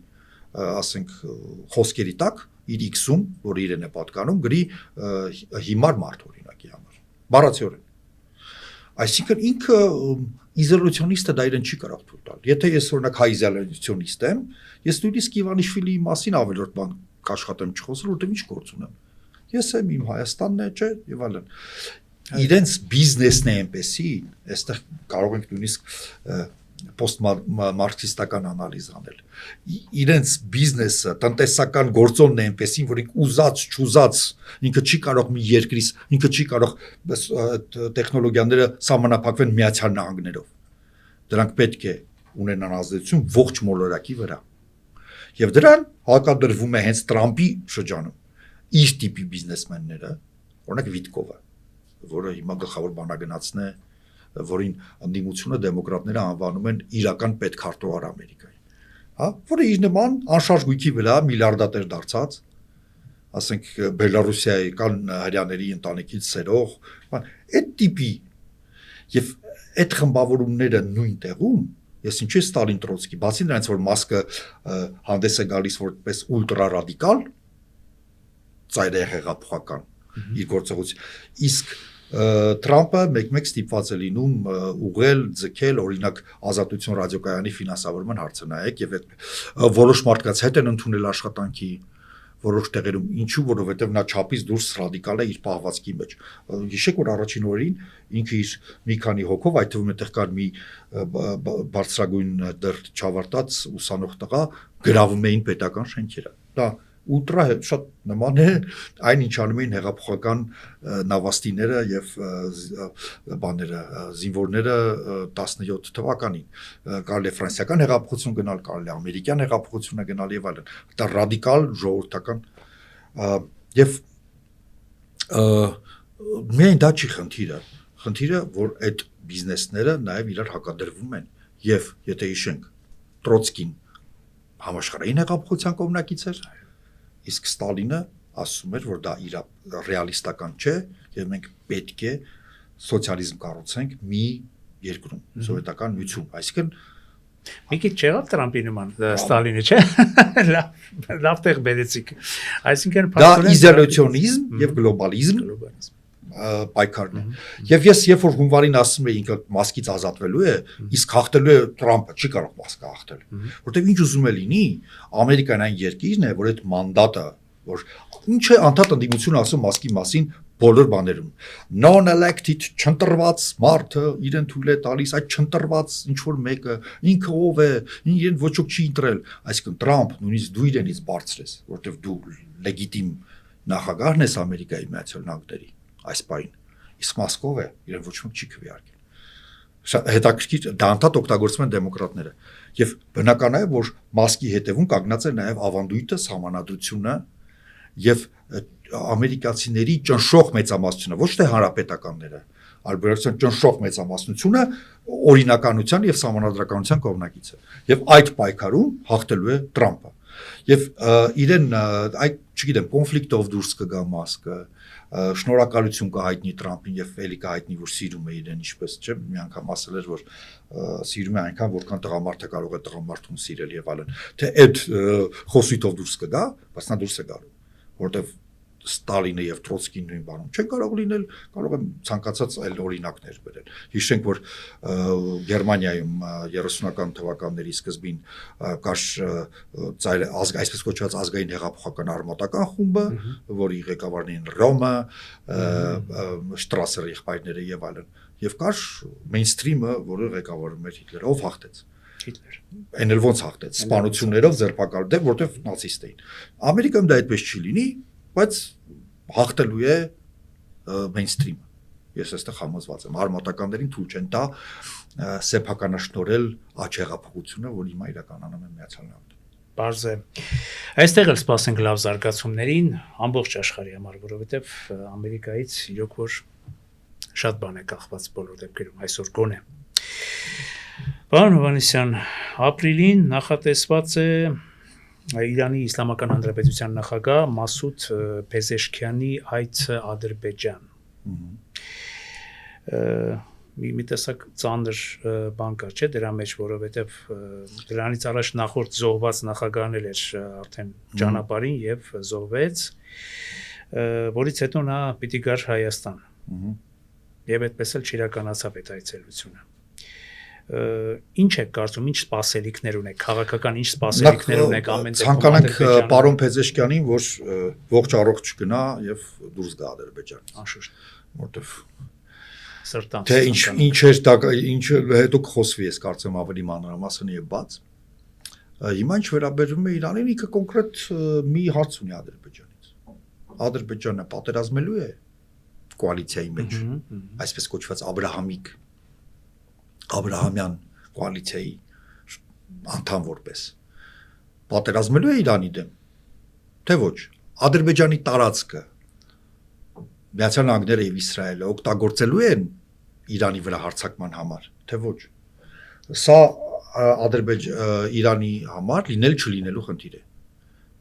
ասենք, խոսքերի տակ իր X-ում, որ իրեն է պատկանում, գրի հիմար մարդ օրինակի համար։ Բառացիորեն։ Այսինքն ինքը իզոլյացիոնիստը դա իրեն չի կարող թույլ տալ։ Եթե ես օրինակ հայ իզոլյացիոնիստ եմ, ես նույնիսկ Իվանիշվիլիի մասին ավելորդ բան կաշխատեմ չխոսել, որտեղ ինչ գործ ունեմ։ Ես եմ իմ Հայաստանն է, չէ, եւ այլն։ Իրենց բիզնեսն է այնպեսի, այստեղ կարող ենք նույնիսկ post-marxistական անալիզ անել։ Իրենց բիզնեսը, տնտեսական գործոնն է այնպեսին, որ ինք ուզած, չուզած, ինքը չի կարող մի երկրից, ինքը չի կարող տեխնոլոգիաները սահմանափակվեն Միացյալ Նահանգներով։ Դրանք պետք է ունենան ազդեցություն ողջ մոլորակի վրա։ Եվ դրան հակադրվում է հենց Տրամփի շրջանում իր տիպի բիզնեսմենները, օրինակ Վիտկովը, որը հիմա գլխավոր բանագնացն է, որին ընդդիմությունը դեմոկրատները անվանում են իրական պետքարտուղար Ամերիկայի, հա, որը իր նման անշարժ գույքի վրա միլիարդատեր դարձած, ասենք Բելարուսիայի կան հрьяաների ընտանիքից սերող, այդ տիպի եւ այդ խմբավորումները նույն տեղում, ես ինչի Ստալին Տրոցկի, բացի նրանից որ Մասկը հանդես է գալիս որպես ուլտրա ռադիկալ, ծայրահեղափոխական իր գործողություն, իսկ Տրամփը մեկ-մեկ ստիպված է լինում ուղղել, ձգել, օրինակ Ազատություն ռադիոկայանի ֆինանսավորման հարցը նայեք եւ որոշ մարդկանց հետ են ընդունել աշխատանքի որոշ տեղերում, ինչու, որովհետեւ նա չափից դուրս ռադիկալ է իր պահվածքի մեջ։ Հիշեք, որ առաջին օրերին ինքը իր մի քանի հոգով, այդ թվում այդտեղ կար մի բարձրագույն դեռ չավարտած ուսանող տղա, գրավում էին պետական շենքերը։ Դա ուլտրա շատ նման է այն ինչ անում էին հեղափոխական նավաստիները եւ բաները զինվորները 17 թվականին կարելի է ֆրանսիական հեղափոխություն գնալ, կարելի է ամերիկյան հեղափոխությունը գնալ եւ այլն։ Դա ռադիկալ ժողովրդական եւ միայն դա չի խնդիրը։ Խնդիրը, որ այդ բիզնեսները նաեւ իրար հակադրվում են եւ եթե հիշենք Տրոցկին համաշխարհային հեղափոխության կողմնակից էր, իսկ Ստալինը ասում էր, որ դա իր ռեալիստական չէ եւ մենք պետք է սոցիալիզմ կառուցենք մի երկրում, սովետական միություն, այսինքն մի քիչ չեղավ Տրամփի նման Ստալինը, չէ՞։ Լավ տեղ բերեցիք։ Այսինքն դա իզոլյացիոնիզմ եւ գլոբալիզմ պայքարն է։ Եվ ես երբ որ հունվարին ասում եմ ինքը մասկից ազատվելու է, իսկ հաղթելու է Տրամփը, չի կարող մասկը հաղթել։ Որտեւ ինչ ուզում է լինի, Ամերիկան այն երկիրն է, որ այդ մանդատը, որ ինչ է անդադ ընդդիմությունը ասում մասկի մասին բոլոր բաներում, non-elected չընտրված մարդը իրեն թույլ է տալիս այդ չընտրված ինչ որ մեկը ինքը ով է, իրեն ոչ ոք չի ընտրել, այսինքն Տրամփ նույնիսկ դու իրենից բարձր ես, որտեվ դու լեգիտիմ նախագահն ես Ամերիկայի Միացյալ Նահանգների այս պայն, իսկ Մասկով է, իրեն ոչ ոք չի քվեարկել։ Շատ հետաքրքիր դա անդադ օգտագործում են դեմոկրատները եւ բնական է որ Մասկի հետևում կանգնած է նաեւ ավանդույթը, սահմանադրությունը եւ ամերիկացիների ճնշող մեծամասնությունը, ոչ թե հանրապետականները, այլ բերական ճնշող մեծամասնությունը օրինականության եւ սահմանադրականության կողմնակից է եւ այդ պայքարում հաղթելու է Տրամփը եւ իրեն այդ չգիտեմ կոնֆլիկտով դուրս կգա Մասկը շնորհակալություն կհայտնի Տրամփին եւ էլի կհայտնի որ սիրում է իրեն ինչպես չէ մի անգամ ասել էր որ սիրում է այնքան որքան տղամարդը կարող է տղամարդուն սիրել եւ այլն թե այդ խոսույթով դուրս կգա բայց նա դուրս է գալու որտեվ Ստալինը եւ Տրոցկին նույն բանում չեն կարող լինել, կարող եմ ցանկացած այլ օրինակներ բերել։ Հիշենք, որ Գերմանիայում 30-ական թվականների սկզբին կար այսպես կոչված ազգային հեղափոխական արմատական խումբը, որի ղեկավարն էին Ռոմը, Շտրասեր եղբայրները եւ այլն, եւ կար մեյնսթրիմը, որը ղեկավարում էր Հիտլերը, ով հաղթեց։ Հիտլեր։ Այն էլ ոնց հաղթեց, սպանություններով ձերբակալել, որտեվ նացիստ էին։ Ամերիկայում դա այդպես չի լինի, բայց հաղթելու է մեյնսթրիմը։ Ես այստեղ համոզված եմ, արմատականներին թույլ չեն տա սեփականաշնորհել աճ հեղափոխությունը, որ հիմա իրականանում է Միացյալ Նահանգներում։ Պարզ է։ Այստեղ էլ սպասենք լավ զարգացումներին ամբողջ աշխարհի համար, որովհետև Ամերիկայից իրոք որ շատ բան է կախված բոլոր դեպքերում այսօր գոնե։ Պարոն Հովհաննիսյան, ապրիլին նախատեսված է Իրանի Իսլամական Հանրապետության նախագահ Մասուդ Փեզեշքյանի այցը Ադրբեջան։ Մի տեսակ ծանր բան կա, չէ՞ դրա մեջ, որովհետև դրանից առաջ նախորդ զոհված նախագահն էր արդեն ճանապարհին եւ զոհվեց, որից հետո նա պիտի գար Հայաստան։ Եվ այդպես էլ չիրականացավ այդ այցելությունը։ Ինչ եք կարծում, ինչ սպասելիքներ ունեք, քաղաքական ինչ սպասելիքներ ունեք ամեն դեպքում։ Ցանկանանք պարոն Փեզեշքյանին, որ ողջ առողջ գնա եւ դուրս գա Ադրբեջանից։ Անշուշտ, որտեվ սրտան։ Թե ինչ էր դա, ինչ հետո կխոսվի, ես կարծեմ ավելի մանրամասն եւ բաց։ Հիմա ինչ վերաբերում է Իրանին, ինքը կոնկրետ մի հարց ունի Ադրբեջանից։ Ադրբեջանը պատերազմելու է կոալիցիայի մեջ, այսպես կոչված Աբրահամյան կոալիցիայի անդամ որպես պատերազմելու է Իրանի դեմ, թե ոչ, Ադրբեջանի տարածքը Միացյալ Նահանգները եւ Իսրայելը օգտագործելու են Իրանի վրա հարձակման համար, թե ոչ։ Սա Իրանի համար լինել չլինելու խնդիր է։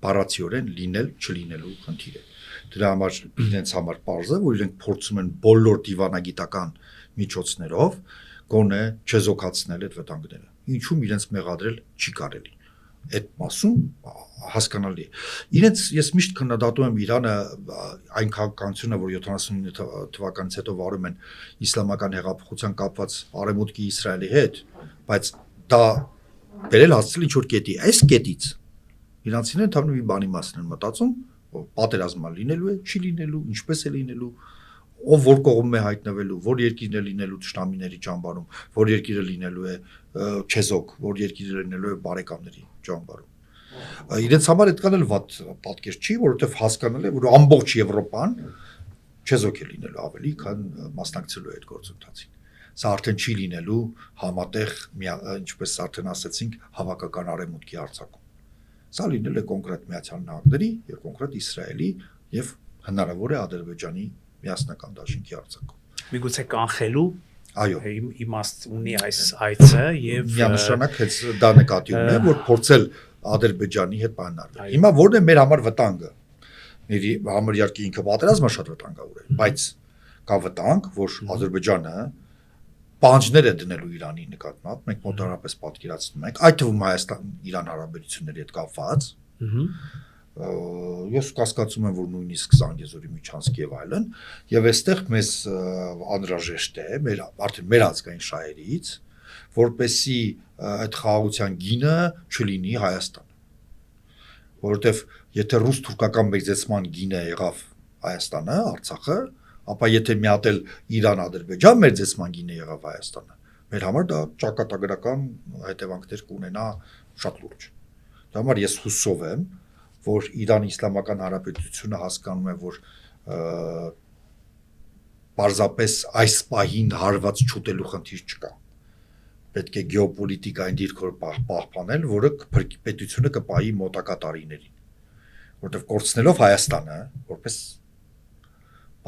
Բառացիորեն լինել չլինելու խնդիր է։ Դրա համար իրենց համար պարզ է, որ իրենք փորձում են բոլոր դիվանագիտական միջոցներով գոնե չեզոքացնել այդ վտանգները։ Ինչու՞ իրենց մեղադրել չի կարելի։ Այդ մասում հասկանալի է։ Իրենց ես միշտ քննադատում եմ Իրանը այն քաղաքականությունը, որ 79 թվականից հետո վարում են իսլամական հեղափոխության կապված Արևմուտքի Իսրայելի հետ, բայց դա բերել հասցնել ինչ որ կետի։ Այս կետից իրանցիները ընդհանուր մի բանի մասին են մտածում, պատերազմը լինելու է, չի լինելու, ինչպես է լինելու, ով որ կողմում է հայտնվելու, որ երկիրն է լինելու ճշտամիների ճամբարում, որ երկիրը լինելու է չեզոք, որ երկիրը լինելու է բարեկամների ճամբարում։ Իրենց համար այդքան էլ վատ պատկեր չի, որովհետև հասկանալ է, որ ամբողջ Եվրոպան չեզոք է լինելու ավելի, քան մասնակցելու է այդ գործընթացին։ Սա արդեն չի լինելու համատեղ, ինչպես արդեն ասացինք, հավաքական արևմուտքի արձակում։ Սա լինել է կոնկրետ Միացյալ Նահանգների եւ կոնկրետ Իսրայելի եւ հնարավոր է Ադրբեջանի միասնական դաշինքի արձակում։ Միգուցե կանխելու այո իմաստ ունի այս այցը եւ միանշանակ դա նկատի ունեմ, որ փորձել Ադրբեջանի հետ պայմանավորել։ Հիմա որն է մեր համար վտանգը։ Մեր համար իհարկե ինքը պատերազմը շատ վտանգավոր է, բայց կա վտանգ, որ Ադրբեջանը պահանջներ է դնելու Իրանի նկատմամբ, մենք մոտավորապես պատկերացնում ենք, այդ թվում Հայաստան-Իրան հարաբերությունների հետ կապված։ Ես կասկածում եմ, որ նույնիսկ Զանգեզուրի միջանցքի եւ այլն, եւ այստեղ մեզ անհրաժեշտ է արդեն մեր ազգային շահերից, որպեսի այդ խաղաղության գինը չլինի Հայաստանը։ Որովհետեւ եթե ռուս-թուրքական մեծեցման գինը եղավ Հայաստանը, Արցախը, ապա եթե մի հատ էլ Իրան-Ադրբեջան մեծեցման գինը եղավ Հայաստանը, մեր համար դա ճակատագրական հետևանքներ կունենա շատ լուրջ։ Դա համար ես հուսով եմ, որ Իրանի Իսլամական Հանրապետությունը հասկանում է, որ պարզապես այս պահին հարված չուտելու խնդիր չկա։ Պետք է գեոպոլիտիկային դիրքեր պահպանել, որը պետությունը կպահի մոտակա տարիներին, որտեղ կորցնելով Հայաստանը, որպես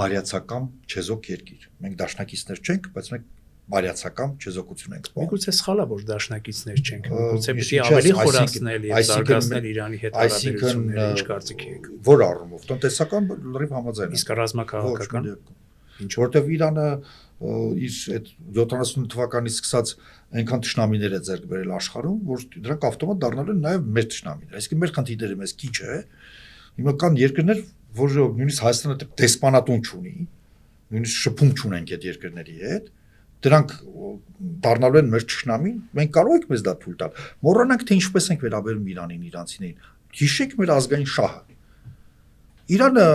բարյացակամ չեզոք երկիր։ Մենք դաշնակիցներ չենք, բայց մենք բարյացակամ չեզոքություն ենք պահում։ Միգուցե սխալ է, որ դաշնակիցներ չենք, միգուցե պիտի ավելի խորացնել եւ զարգացնել Իրանի հետ հարաբերությունները, ինչ կարծիք եք։ Որ առումով տնտեսական լրիվ համաձայն եմ։ Իսկ ռազմաքաղաքական ինչ որտեվ Իրանը իր այդ 70 թվականից սկսած այնքան թշնամիներ է ձեռք բերել աշխարհում, որ դրանք ավտոմատ դառնալու են նաեւ մեր թշնամիներ։ Այսինքն մեր խնդիրները մեզ քիչ է։ Հիմա կան երկրներ, որ նույնիսկ Հայաստանը դեսպանատուն չունի, նույնիսկ շփում չունենք այդ երկրների հետ, դրանք դառնալու են մեր թշնամին, մենք կարող ենք մեզ դա թույլ տալ։ Մոռանանք թե ինչպես ենք վերաբերում Իրանին, իրանցիներին։ Հիշեք մեր ազգային շահը։ Իրանը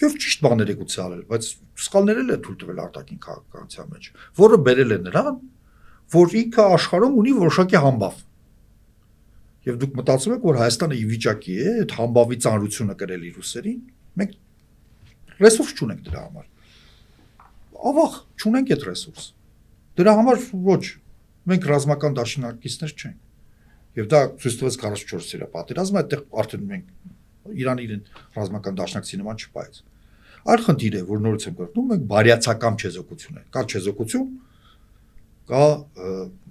եւ ճիշտ բաներ է գուցե արել, բայց սխալներ էլ է թույլ տվել արտաքին քաղաքականության մեջ, որը բերել է նրան, որ ինքը աշխարհում ունի որոշակի համբավ։ Եվ դուք մտածում եք, որ Հայաստանը ի վիճակի է այդ համբավի ծանրությունը կրել իր ուսերին, մենք ռեսուրս չունենք դրա համար։ Ավաղ չունենք այդ ռեսուրս։ Դրա համար ոչ, մենք ռազմական դաշնակիցներ չենք։ Եվ դա ցույց տվեց 44-րդ պատերազմը, այդտեղ արդեն մենք Իրանը իրեն ռազմական դաշնակցի նման չպայեց։ Այլ խնդիր է, որ նորից եմ կրկնում, մենք բարյացակամ չեզոքություն ենք։ Կա չեզոքություն, կա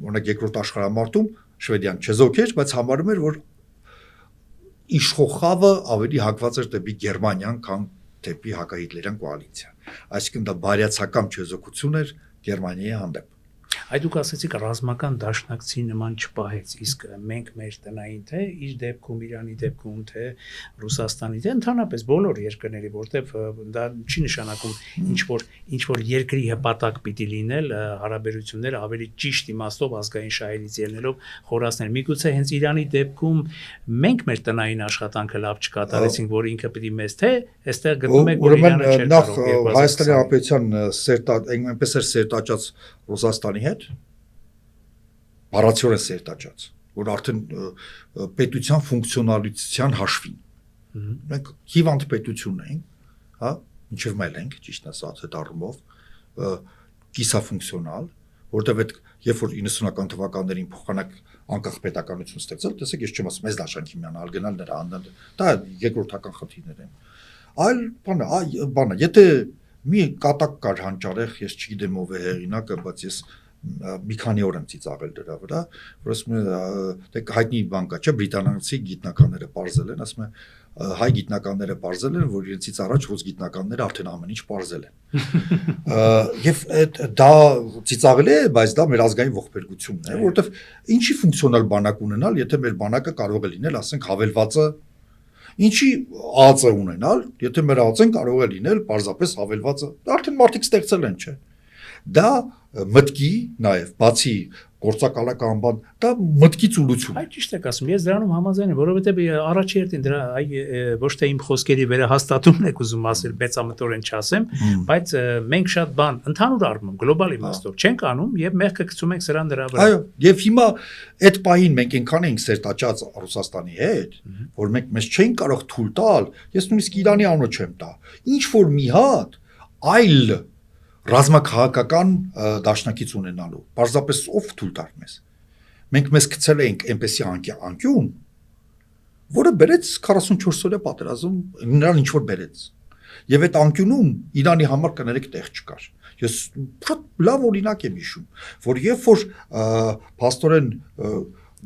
օրինակ երկրորդ աշխարհամարտում Շվեդիան չեզոք էր, բայց համարում էր, որ իշխող խավը ավելի հակված էր դեպի Գերմանիան, քան դեպի հակահիտլերյան կոալիցիա։ Այսինքն դա բարյացակամ չեզոքություն էր Գերմանիայի հանդեպ։ Այդ դուք ասացիք ռազմական դաշնակցի նման չպահեց, իսկ մենք մեր տնային թե իր դեպքում, Իրանի դեպքում, թե Ռուսաստանի, թե ընդհանրապես բոլոր երկրների, որտեղ դա չի նշանակում ինչ որ երկրի հպատակ պիտի լինել հարաբերությունները ավելի ճիշտ իմաստով ազգային շահերից ելնելով խորացնել։ Միգուցե հենց Իրանի դեպքում մենք մեր տնային աշխատանքը լավ չկատարեցինք, որ ինքը պիտի մեզ թե այստեղ գտնում եք որ Իրանը չէր կարող Հայաստանի Հանրապետության այնպես էր սերտաճած Ռուսաստանի հետ բառացիորեն սերտաճած, որ արդեն պետության ֆունկցիոնալության հաշվին։ Մենք հիվանդ պետություն ենք, հա, ինչև մեծ ենք, ճիշտ ասած, այդ առումով կիսաֆունկցիոնալ, որտեղ այդ երբ որ 90-ական թվականներին փոխանակ անկախ պետականություն ստեղծել, տեսեք, ես չեմ ասում, մեծ դաշնքի միանալ, գնալ նրա անդան, դա երկրորդական խնդիրներ են։ Այլ բանը, եթե մի կատակ կար հանճարեղ, ես չգիտեմ ով է հեղինակը, բայց ես մի քանի օր եմ ծիծաղել դրա վրա, որ ասում եմ, հայտնի բան կա, չէ, բրիտանացի գիտնականները պարզել են, ասում եմ, հայ գիտնականները պարզել են, որ իրենցից առաջ ռուս գիտնականները արդեն ամեն ինչ պարզել են։ Եվ դա ծիծաղելի է, բայց դա մեր ազգային ողբերգությունն է, որովհետև ինչի ֆունկցիոնալ բանակ ունենալ, եթե մեր բանակը կարող է լինել, ասենք, հավելվածը ինչի ԱԱԾ ունենալ, եթե մեր ԱԱԾ-ն կարող է լինել պարզապես հավելվածը, արդեն մարդիկ ստեղծել են, չէ։ Դա մտքի նաև բացի գործակալական բան, դա մտքի ծուլություն։ Այդ ճիշտ եք ասում, ես դրանում համաձայն եմ, որովհետև առաջի հերթին դրա ոչ թե իմ խոսքերի վերահաստատումն եք ուզում ասել, բեցամտորեն չասեմ, բայց մենք շատ բան ընդհանուր առմամբ գլոբալ իմաստով չենք անում եւ մեղքը գցում ենք սրան դրա վրա։ Այո, եւ հիմա այդ պահին մենք այնքան ենք սերտաճած Ռուսաստանի հետ, որ մենք մեզ չենք կարող թույլ տալ, ես նույնիսկ Իրանի անունը չեմ տա, ինչ որ մի հատ այլ ռազմաքաղաքական դաշնակից ունենալու, պարզապես ով թույլ տար մեզ։ Մենք մեզ գցել ենք այնպեսի անկյուն, որը բերեց 44-օրյա պատերազմ, նրան ինչ որ բերեց։ Եվ այդ անկյունում Իրանի համար կներեք տեղ չկար։ Ես շատ լավ օրինակ եմ հիշում, որ երբ որ փաստորեն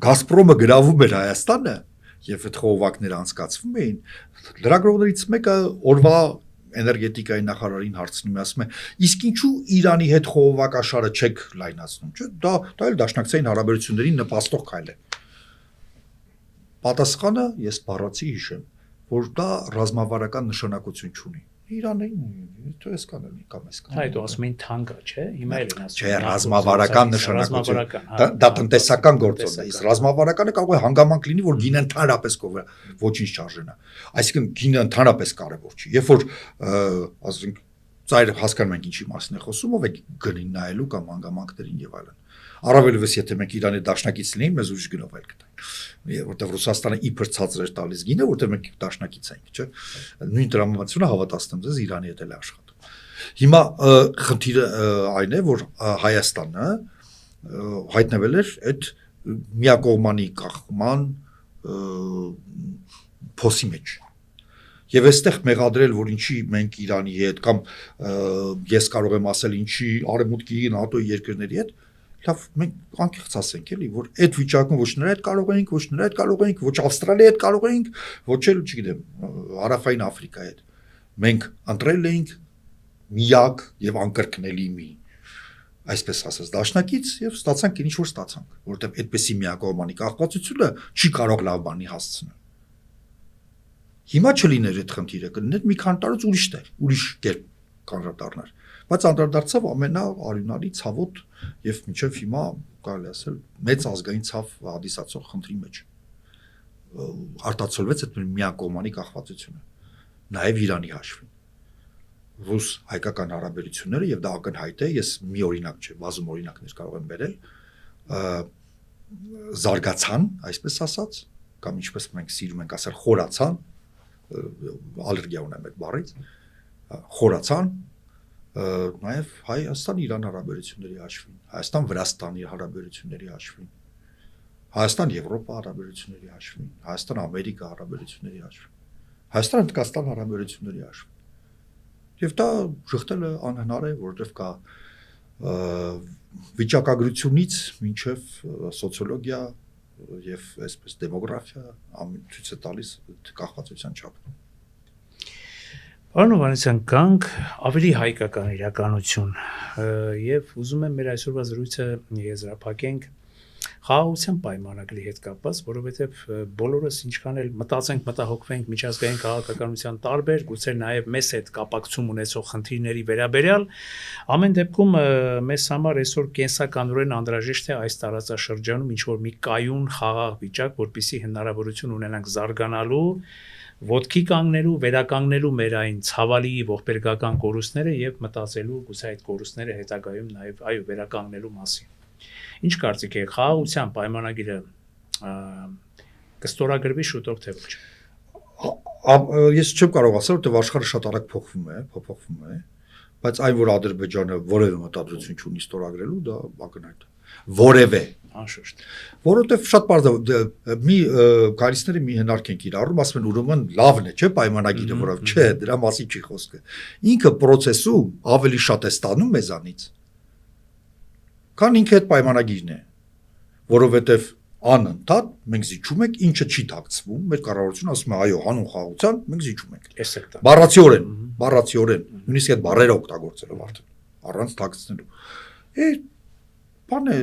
Գազպրոմը գրավում էր Հայաստանը, եւ այդ խողովակները անցկացվում էին, լրագրողներից մեկը օրվա էներգետիկայի նախարարին հարցնում է, ասում է, իսկ ինչու Իրանի հետ խողովակաշարը չեք լայնացնում, չէ՞, դա էլ դաշնակցային հարաբերություններին նպաստող քայլ է։ Պատասխանը ես բառացի հիշեմ, որ դա ռազմավարական նշանակություն չունի։ Իրանին դու ես կանալի կամ ես կանալի։ Այդ ասում են թանկա, չէ՞, հիմա էլ են ասում։ Չէ, ռազմավարական նշանակություն։ Դա տնտեսական գործոն է, իսկ ռազմավարականը կարող է հանգամանք լինի, որ գինը ընդհանրապես ոչինչ չարժենա։ Այսինքն գինը ընդհանրապես կարևոր չի։ Երբ որ ասենք ծայր հասկանում ենք ինչի մասին է խոսում, ով է գնին նայելու կամ հանգամանքներին եւ այլն։ Առավելևս եթե մենք Իրանի դաշնակից լինենք, մեզ ուրիշ գնով այլ կտային։ Որտեղ Ռուսաստանը իբր ցածր էր տալիս գինը, որտեղ մենք դաշնակից ենք, չէ։ Նույն տրամաբանությունը հավատացնում ձեզ Իրանի հետ էլ է աշխատում։ Հիմա խնդիրը այն է, որ Հայաստանը հայտնվել էր այդ միակողմանի կախման փոսի մեջ։ Եվ այստեղ մեղադրել, որ ինչի մենք Իրանի հետ կամ ես կարող եմ ասել ինչի արևմուտքի ՆԱՏՕ-ի երկրների հետ, լավ, մենք անկեղծ ասենք էլի, որ այդ վիճակում ոչ նրա հետ կարող ենք, ոչ նրա հետ կարող ենք, ոչ Ավստրալիայի հետ կարող ենք, ոչ էլ, չգիտեմ, Հարավային Աֆրիկայի հետ։ Մենք ընտրել ենք միակ եւ անկրկնելի մի, այսպես ասած, դաշնակից եւ ստացանք ինչ որ ստացանք, որովհետեւ այդպեսի միակողմանի կախվածությունը չի կարող լավ բանի հասցնել։ Հիմա չլիներ այդ խնդիրը, կլիներ մի քանի տարուց ուրիշ տեղ, ուրիշ կերպ կանրադառնար, բայց անդրադարձավ ամենաարյունալի ցավոտ եւ մինչեւ հիմա կարելի ասել մեծ ազգային ցավ հանդիսացող խնդրի մեջ արտացոլվեց այդ միակողմանի կախվածությունը, նաեւ Իրանի հաշվին։ Ռուս-հայկական հարաբերությունները եւ դա ակնհայտ է, ես մի օրինակ չէ, բազում օրինակներ կարող եմ բերել, զարգացան, այսպես ասած, կամ ինչպես մենք սիրում ենք ասել, խորացան, ալերգիա ունեմ այդ բառից, խորացան նաև Հայաստան-Իրան հարաբերությունների հաշվին, Հայաստան-Վրաստանի հարաբերությունների հաշվին, Հայաստան-Եվրոպա հարաբերությունների հաշվին, Հայաստան-Ամերիկա հարաբերությունների հաշվին, Հայաստան-Հնդկաստան հարաբերությունների հաշվին։ Եվ դա շղթել է անհնար է, որովհետև կա վիճակագրությունից մինչև սոցիոլոգիա եւ այսպես դեմոգրաֆիա ցույց է տալիս կախվածության չափը։ Պարոն Հովհաննիսյան, գանք ավելի հայկական իրականություն եւ ուզում եմ մեր այսօրվա զրույցը եզրափակենք խաղաղության պայմանագրի հետ կապված, որովհետեւ բոլորս ինչքան էլ մտածենք, մտահոգվենք միջազգային քաղաքականության տարբեր, գուցե նաեւ մեզ հետ կապակցում ունեցող խնդիրների վերաբերյալ, ամեն դեպքում մեզ համար այսօր կենսականորեն անհրաժեշտ է այս տարածաշրջանում ինչ որ մի կայուն խաղաղ վիճակ, որպեսզի հնարավորություն ունենանք զարգանալու ոտքի կանգնելու, վերականգնելու մեր այն ցավալի ողբերգական կորուստները եւ մտածելու գուցե այդ կորուստները հետագայում նաեւ այո վերականգնելու մասին։ Ինչ կարծիք եք, խաղաղության պայմանագիրը կստորագրվի շուտով թե ոչ։ Ես չեմ կարող ասել, որտեղ աշխարհը շատ արագ փոփոխվում է, բայց այն որ Ադրբեջանը որևէ մտադրություն չունի ստորագրելու, դա ակնհայտ է։ Որևէ Անշուշտ։ Որովհետև շատ բարձ մի գարիստները մի հնարք են կիրառում, ասում են ուրեմն լավն է, չէ՞ պայմանագիրը, որով չէ, դրա մասին չի խոսքը։ Ինքը process-ում ավելի շատ է ստանում մեզանից, քան ինքը այդ պայմանագիրն է, որովհետև անընդհատ մենք զիջում ենք, ինչը չի թաքցվում, մեր կառավարությունը ասում է, այո, հանուն խաղաղության մենք զիջում ենք։ Բառացիորեն, նույնիսկ այդ բառերը օգտագործելով արդեն, առանց թաքցնելու։ Բան է,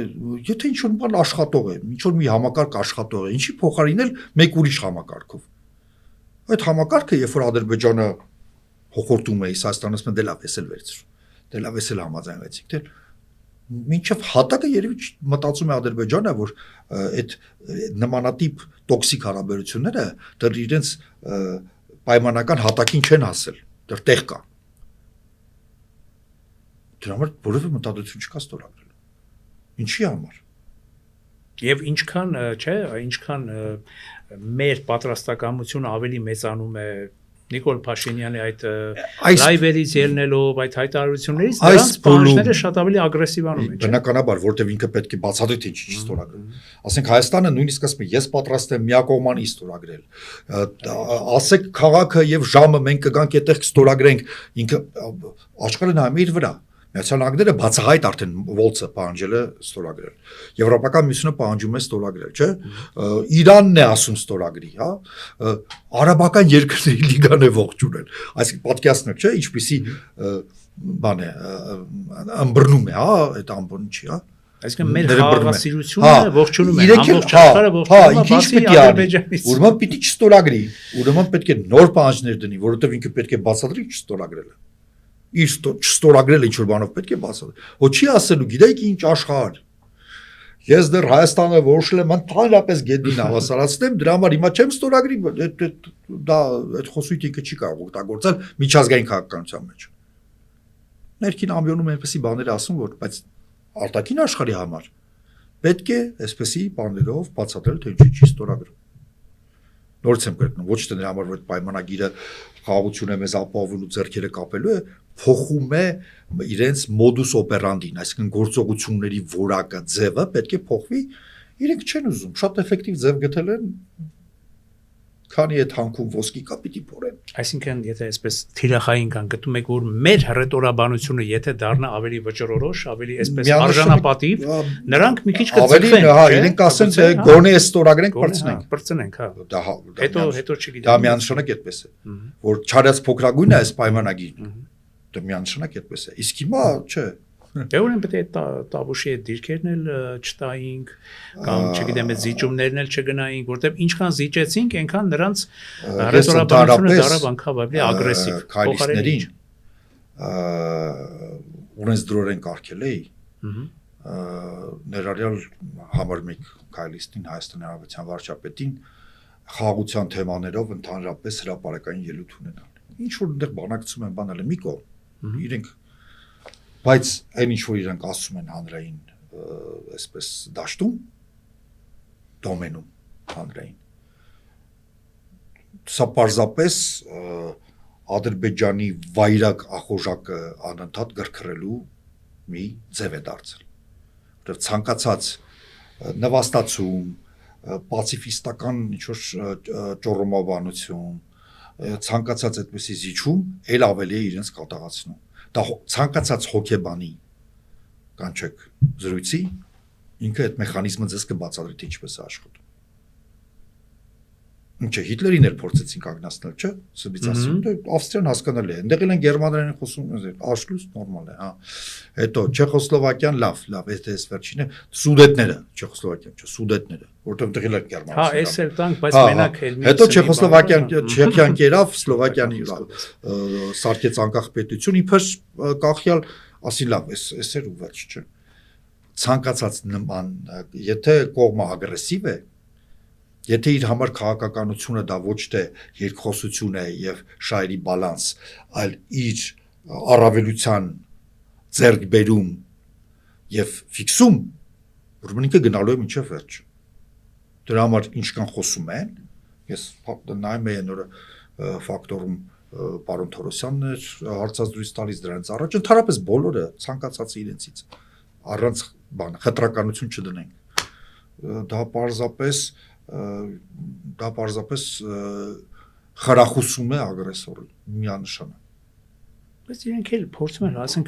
եթե ինչ-որ բան աշխատող է, ինչ-որ մի համակարգ աշխատող է, ինչի փոխարինել մեկ ուրիշ համակարգով։ Այդ համակարգը, երբ որ Ադրբեջանը հոխորտում է, Հայաստանը ասում է դե լավ, էս էլ վերցրու, դե լավ, էս էլ համաձայնվեցիք, դե մինչև հատակը երևի մտածում է Ադրբեջանը, որ այդ նմանատիպ տոքսիկ հարաբերությունները դեռ իրենց պայմանական հատակին չեն հասել, դեռ տեղ կա։ Դրա համար որևէ մտադրություն չկա ստորագրել։ Ինչի համար։ Եվ ինչքան, չէ, ինչքան մեր պատրաստակամությունը ավելի մեծանում է Նիկոլ Փաշինյանի այդ լայվերից ելնելով այդ հայտարարություններից նրանց պահանջները շատ ավելի ագրեսիվանում են, չէ՞։ Բնականաբար, որտեղ ինքը պետք է բացատրի թե ինչի ստորագրել։ Ասենք Հայաստանը նույնիսկ ասում է, ես պատրաստ եմ միակողմանի ստորագրել։ Ասեք քաղաքը եւ ժամը մենք կգանք այդտեղ կստորագրենք, ինքը աշխարհը նայում է իր վրա։ Միացյալ Նահանգները բացահայտ արդեն Վոլցը պահանջել է ստորագրել։ Եվրոպական միությունը պահանջում է ստորագրել, չէ՞։ Իրանն է ասում ստորագրի, հա։ Արաբական երկրների լիգան է ողջունել։ Այսինքն պատկերացնում եք, չէ՞, ինչպիսի բան է, ըմբռնում է, հա, այդ ամբողջ ինչի, հա։ Այսինքն մեր խաղաղասիրությունը ողջունում է, ամբողջ աշխարհը ողջունում է, բացի Ադրբեջանից։ Ուրեմն պիտի չստորագրի, ուրեմն պետք է նոր պահանջներ դնի, որովհետև ինքը պետք է բացատրի չստորագրելը։ Իր չստորագրել ինչ-որ բանով պետք է բացատրել։ Ոչ չի ասելու, գիտեք ինչ աշխարհ։ Ես դեռ Հայաստանը որոշել եմ ընդհանրապես գեդին հավասարացնեմ, դրա համար հիմա չեմ ստորագրի, դա այդ խոսույթը չի կարող օգտագործել միջազգային քաղաքականության մեջ։ Ներքին ամբիոնում այնպեսի բաներ ասում, որ բայց արտաքին աշխարհի համար պետք է այսպեսի բաներով բացատրել, թե ինչի չի ստորագրում։ Նորից եմ կրկնում, ոչ թե նրա համար որ պայմանագիրը խաղաղությունը մեզ ապահովելու ձեռքերը կապելու է, փոխում է իրենց մոդուս օպերանդին, այսինքն գործողությունների որակը, ձևը պետք է փոխվի, իրենք չեն ուզում, շատ էֆեկտիվ ձև գտել են, քանի այդ հանքում ոսկի կա պիտի փորեն։ Այսինքն, եթե այսպես թիրախային կան, գտնում եք, որ մեր հռետորաբանությունը եթե դառնա ավելի վճռորոշ, ավելի այսպես արժանապատիվ, նրանք մի քիչ կձգվեն, հա, իրենք ասեն, թե գոնե է ստորագրենք, բրծնենք, հա։ Հետո չգիտեմ։ Դա միանշանակ այդպես է, որ չարած փոքրագույնն է այս պայմանագիրը։ Դա միանշանակ այդպես է։ Իսկ հիմա, չէ։ Դե ուրեմն պետք է տաբուշի այդ դիրքերն էլ չտայինք կամ չգիտեմ այդ զիջումներն էլ չգնայինք, որտեղ ինչքան զիջեցինք, այնքան նրանց հռետորաբանությունը դարավ անգամ ավելի ագրեսիվ։ Քայլիստներին ունեցդրորեն կարգել էի։ Ներառյալ համար մեկ քայլիստին Հայաստանի Հանրապետության վարչապետին խաղաղության թեմաներով ընդհանրապես հրապարակային ելույթ ունենալ։ Ինչ որ այնտեղ բանակցում են բանել մի կողմ։ Իրենք բայց այն ինչ որ իրանք ասում են հանրային այսպես դաշտում դոմենում հանրային սա պարզապես Ադրբեջանի վայրակ ախորժակը անընդհատ գրքռելու մի ձև է դարձել որտեղ ցանկացած նվաստացում պացիֆիստական ինչ-որ ճոռոմաբանություն, ցանկացած այդպեսի զիջում ել ավելի է իրենց կատաղացնում։ Դա ցանկացած հոգեբանի կանչեք զրույցի ինքը այդ մեխանիզմը ձեզ կբացատրի թե ինչպես է աշխատում։ Ինչը Հիտլերին էր փորձեցին կանգնացնել, չէ՞, սբից ասում, դե Ավստրիան հասկանալի է, այնտեղ են գերմաներեն խոսում, աշլուս նորմալ է, հա։ Հետո Չեխոսլովակիան լավ, այդ էս վերջինը, Սուդետները, Չեխոսլովակիան, չէ, Սուդետները, որտեղ դեղել են գերմանացիները։ Հա, էս էլ տանք, բայց մենակ էլ մի։ Հետո Չեխոսլովակիան, Չեխիան կերավ, Սլովակիան սարքեց անկախ պետություն, իբր կախյալ, ասի լավ, էս էր ու վերջ, չէ։ Ցանկացած նման, եթե կողմը ագրեսիվ է, եթե իր համար քաղաքականությունը դա ոչ թե երկխոսություն է եւ շահերի բալանս, այլ իր առավելության ձեռքբերում եւ ֆիքսում, ուրեմն ինքը գնալու է մինչև վերջ։ Դրա համար ինչքան խոսում են, ես նայում եմ նորը ֆակտորում պարոն Թորոսյանն էր հարցազրույց տալիս դրանից առաջ, ընդհանրապես բոլորը ցանկացած իրենցից առանց բան խտրականություն չդնենք։ Դա պարզապես խրախուսում է ագրեսորին միանշանակ։ Բայց իրենք էլ փորձում են, ասենք,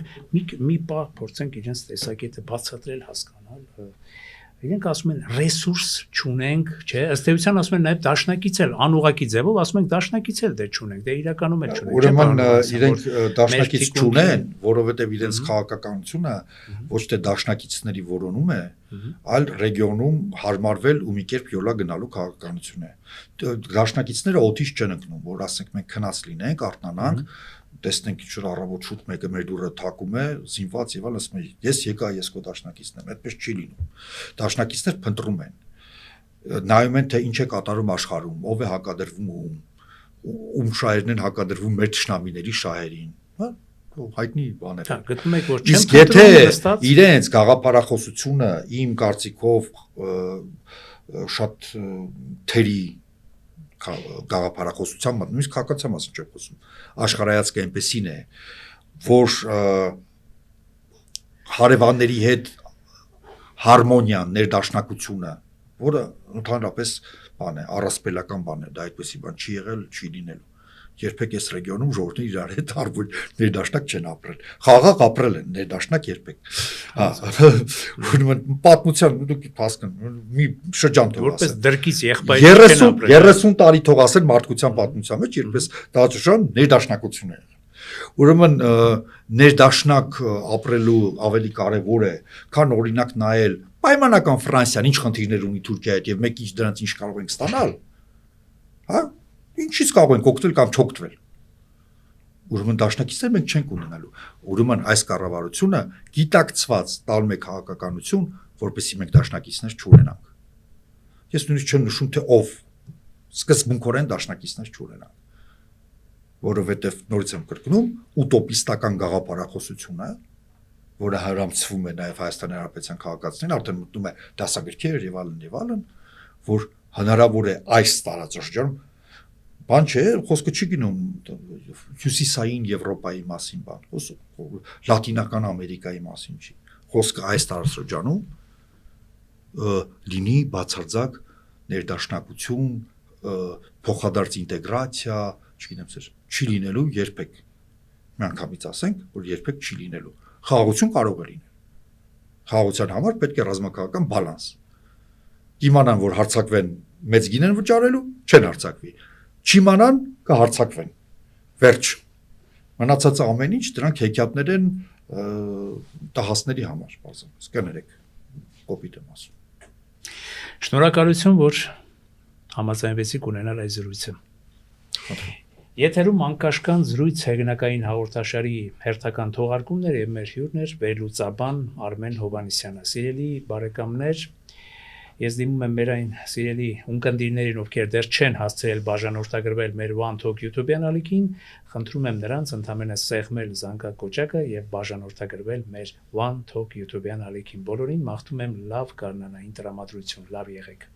մի պահ փորձենք իրենց տեսակետը բացատրել, հասկանալ։ Իրենք ասում են ռեսուրս չունենք, չէ՞, ըստ էության ասում են նաև դաշնակից էլ անուղակի ձևով ասում են դաշնակից էլ դե չունենք, դե իրականում էլ չունենք։ Ուրեմն իրենք դաշնակից չունեն, որովհետև իրենց քաղաքականությունը ոչ թե դաշնակիցների որոնում է, այլ ռեգիոնում հարմարվել ու մի կերպ յոլա գնալու քաղաքականություն է։ Դաշնակիցները օդից չեն ընկնում, որ ասենք մենք քնած լինենք, արթնանանք, տեսնենք ինչ որ առավոտ շուտ մեկը մեր դուրը թակում է, զինված եւ այլ, ասում է ես եկա, ես քո դաշնակիցն եմ, այդպես չի լինում։ Դաշնակիցներ փնտրում են։ Նայում են թե ինչ է կատարում աշխարհում, ով է հակադրվում ում շահերն են հակադրվում մեր ճշնամիների շահերին, հա, հայտնի բաներ։ Հա, գտնում եք որ չեմ իսկ եթե իրենց գաղափարախոսությունը իմ կարծիքով շատ թերի գաղափարախոսության մոտ նույնիսկ քաղաքացիական մասին չեմ խոսում աշխարհայացքը այնպեսին է որ հարևանների հետ հարմոնիան ներդաշնակությունը որը ընդհանրապես բան է առասպելական բան է դա այդպեսի բան չի եղել չի լինելու երբեք այս ռեգիոնում ժողովուրդը իրար հետ արվում ներդաշնակ չեն ապրել խաղաղ ապրել են ներդաշնակ երբեք հա պատմության դուք հասկանում մի շրջան թող որպես դրկից եղբայրներ չեն ապրել 30 տարի թող ասել մարդկության պատմության մեջ երբես դաշնակ ներդաշնակություն է ուրեմն ներդաշնակ ապրելու ավելի կարևոր է քան օրինակ նայել պայմանական Ֆրանսիան ինչ խնդիրներ ունի Թուրքիայի հետ եւ մեկ ինչ դրանից ինչ կարող ենք ստանալ հա ինչից կարող ենք օգտվել կամ չօգտվել ուրեմն դաշնակիցներ մենք չենք ունենալու ուրեմն այս կառավարությունը գիտակցված տալու է քաղաքականություն որպեսզի մենք դաշնակիցներ չունենանք ես նույնիսկ չեմ նշում թե ով սկզբունքորեն դաշնակիցներ չունենանք որովհետև նորից եմ կրկնում ուտոպիստական գաղափարախոսությունը որը հարամցվում է նաև Հայաստանի Հանրապետության քաղաքացիներին արդեն մտնում է դասագրքեր եւ այլն որ հնարավոր է այս տարածաշրջանում բան չէ խոսքը չի գնում հյուսիսային Եվրոպայի մասին բան խոսքը լատինական Ամերիկայի մասին չի խոսքը այս տարածաշրջանում լինի բացարձակ ներդաշնակություն փոխադարձ ինտեգրացիա չգիտեմ սեր չի լինելու երբեք միանգամից ասենք որ երբեք չի լինելու խաղաղություն կարող է լինել խաղաղության համար պետք է ռազմաքաղաքական բալանս իմանան որ հարցակվեն մեծ գին են վճարելու չեն հարցակվի չիմանան կհարցակվեն վերջ մնացածը ամեն ինչ դրանք հեքիաթներ են տահասների համար բացապես կներեք կոպիտ եմ ասում շնորհակալություն որ համաձայնվեցիք ունենալ այս զրույցը Եթերում անկաշկան զրույց հեղինակային հաղորդաշարի հերթական թողարկումներ եւ մեր հյուրն էր վերլուծաբան Արմեն Հովհաննիսյանը։ Սիրելի բարեկամներ, ես դիմում եմ մեր այն սիրելի ունկնդիրներին, ովքեր դեռ չեն հասցրել բաժանորդագրվել մեր One Talk YouTube-յան ալիքին, խնդրում եմ նրանց ընդհանրապես սեղմել զանգակոճակը եւ բաժանորդագրվել մեր One Talk YouTube-յան ալիքին։ Բոլորին մաղթում եմ լավ գարնանային տրամադրություն, լավ եղեք։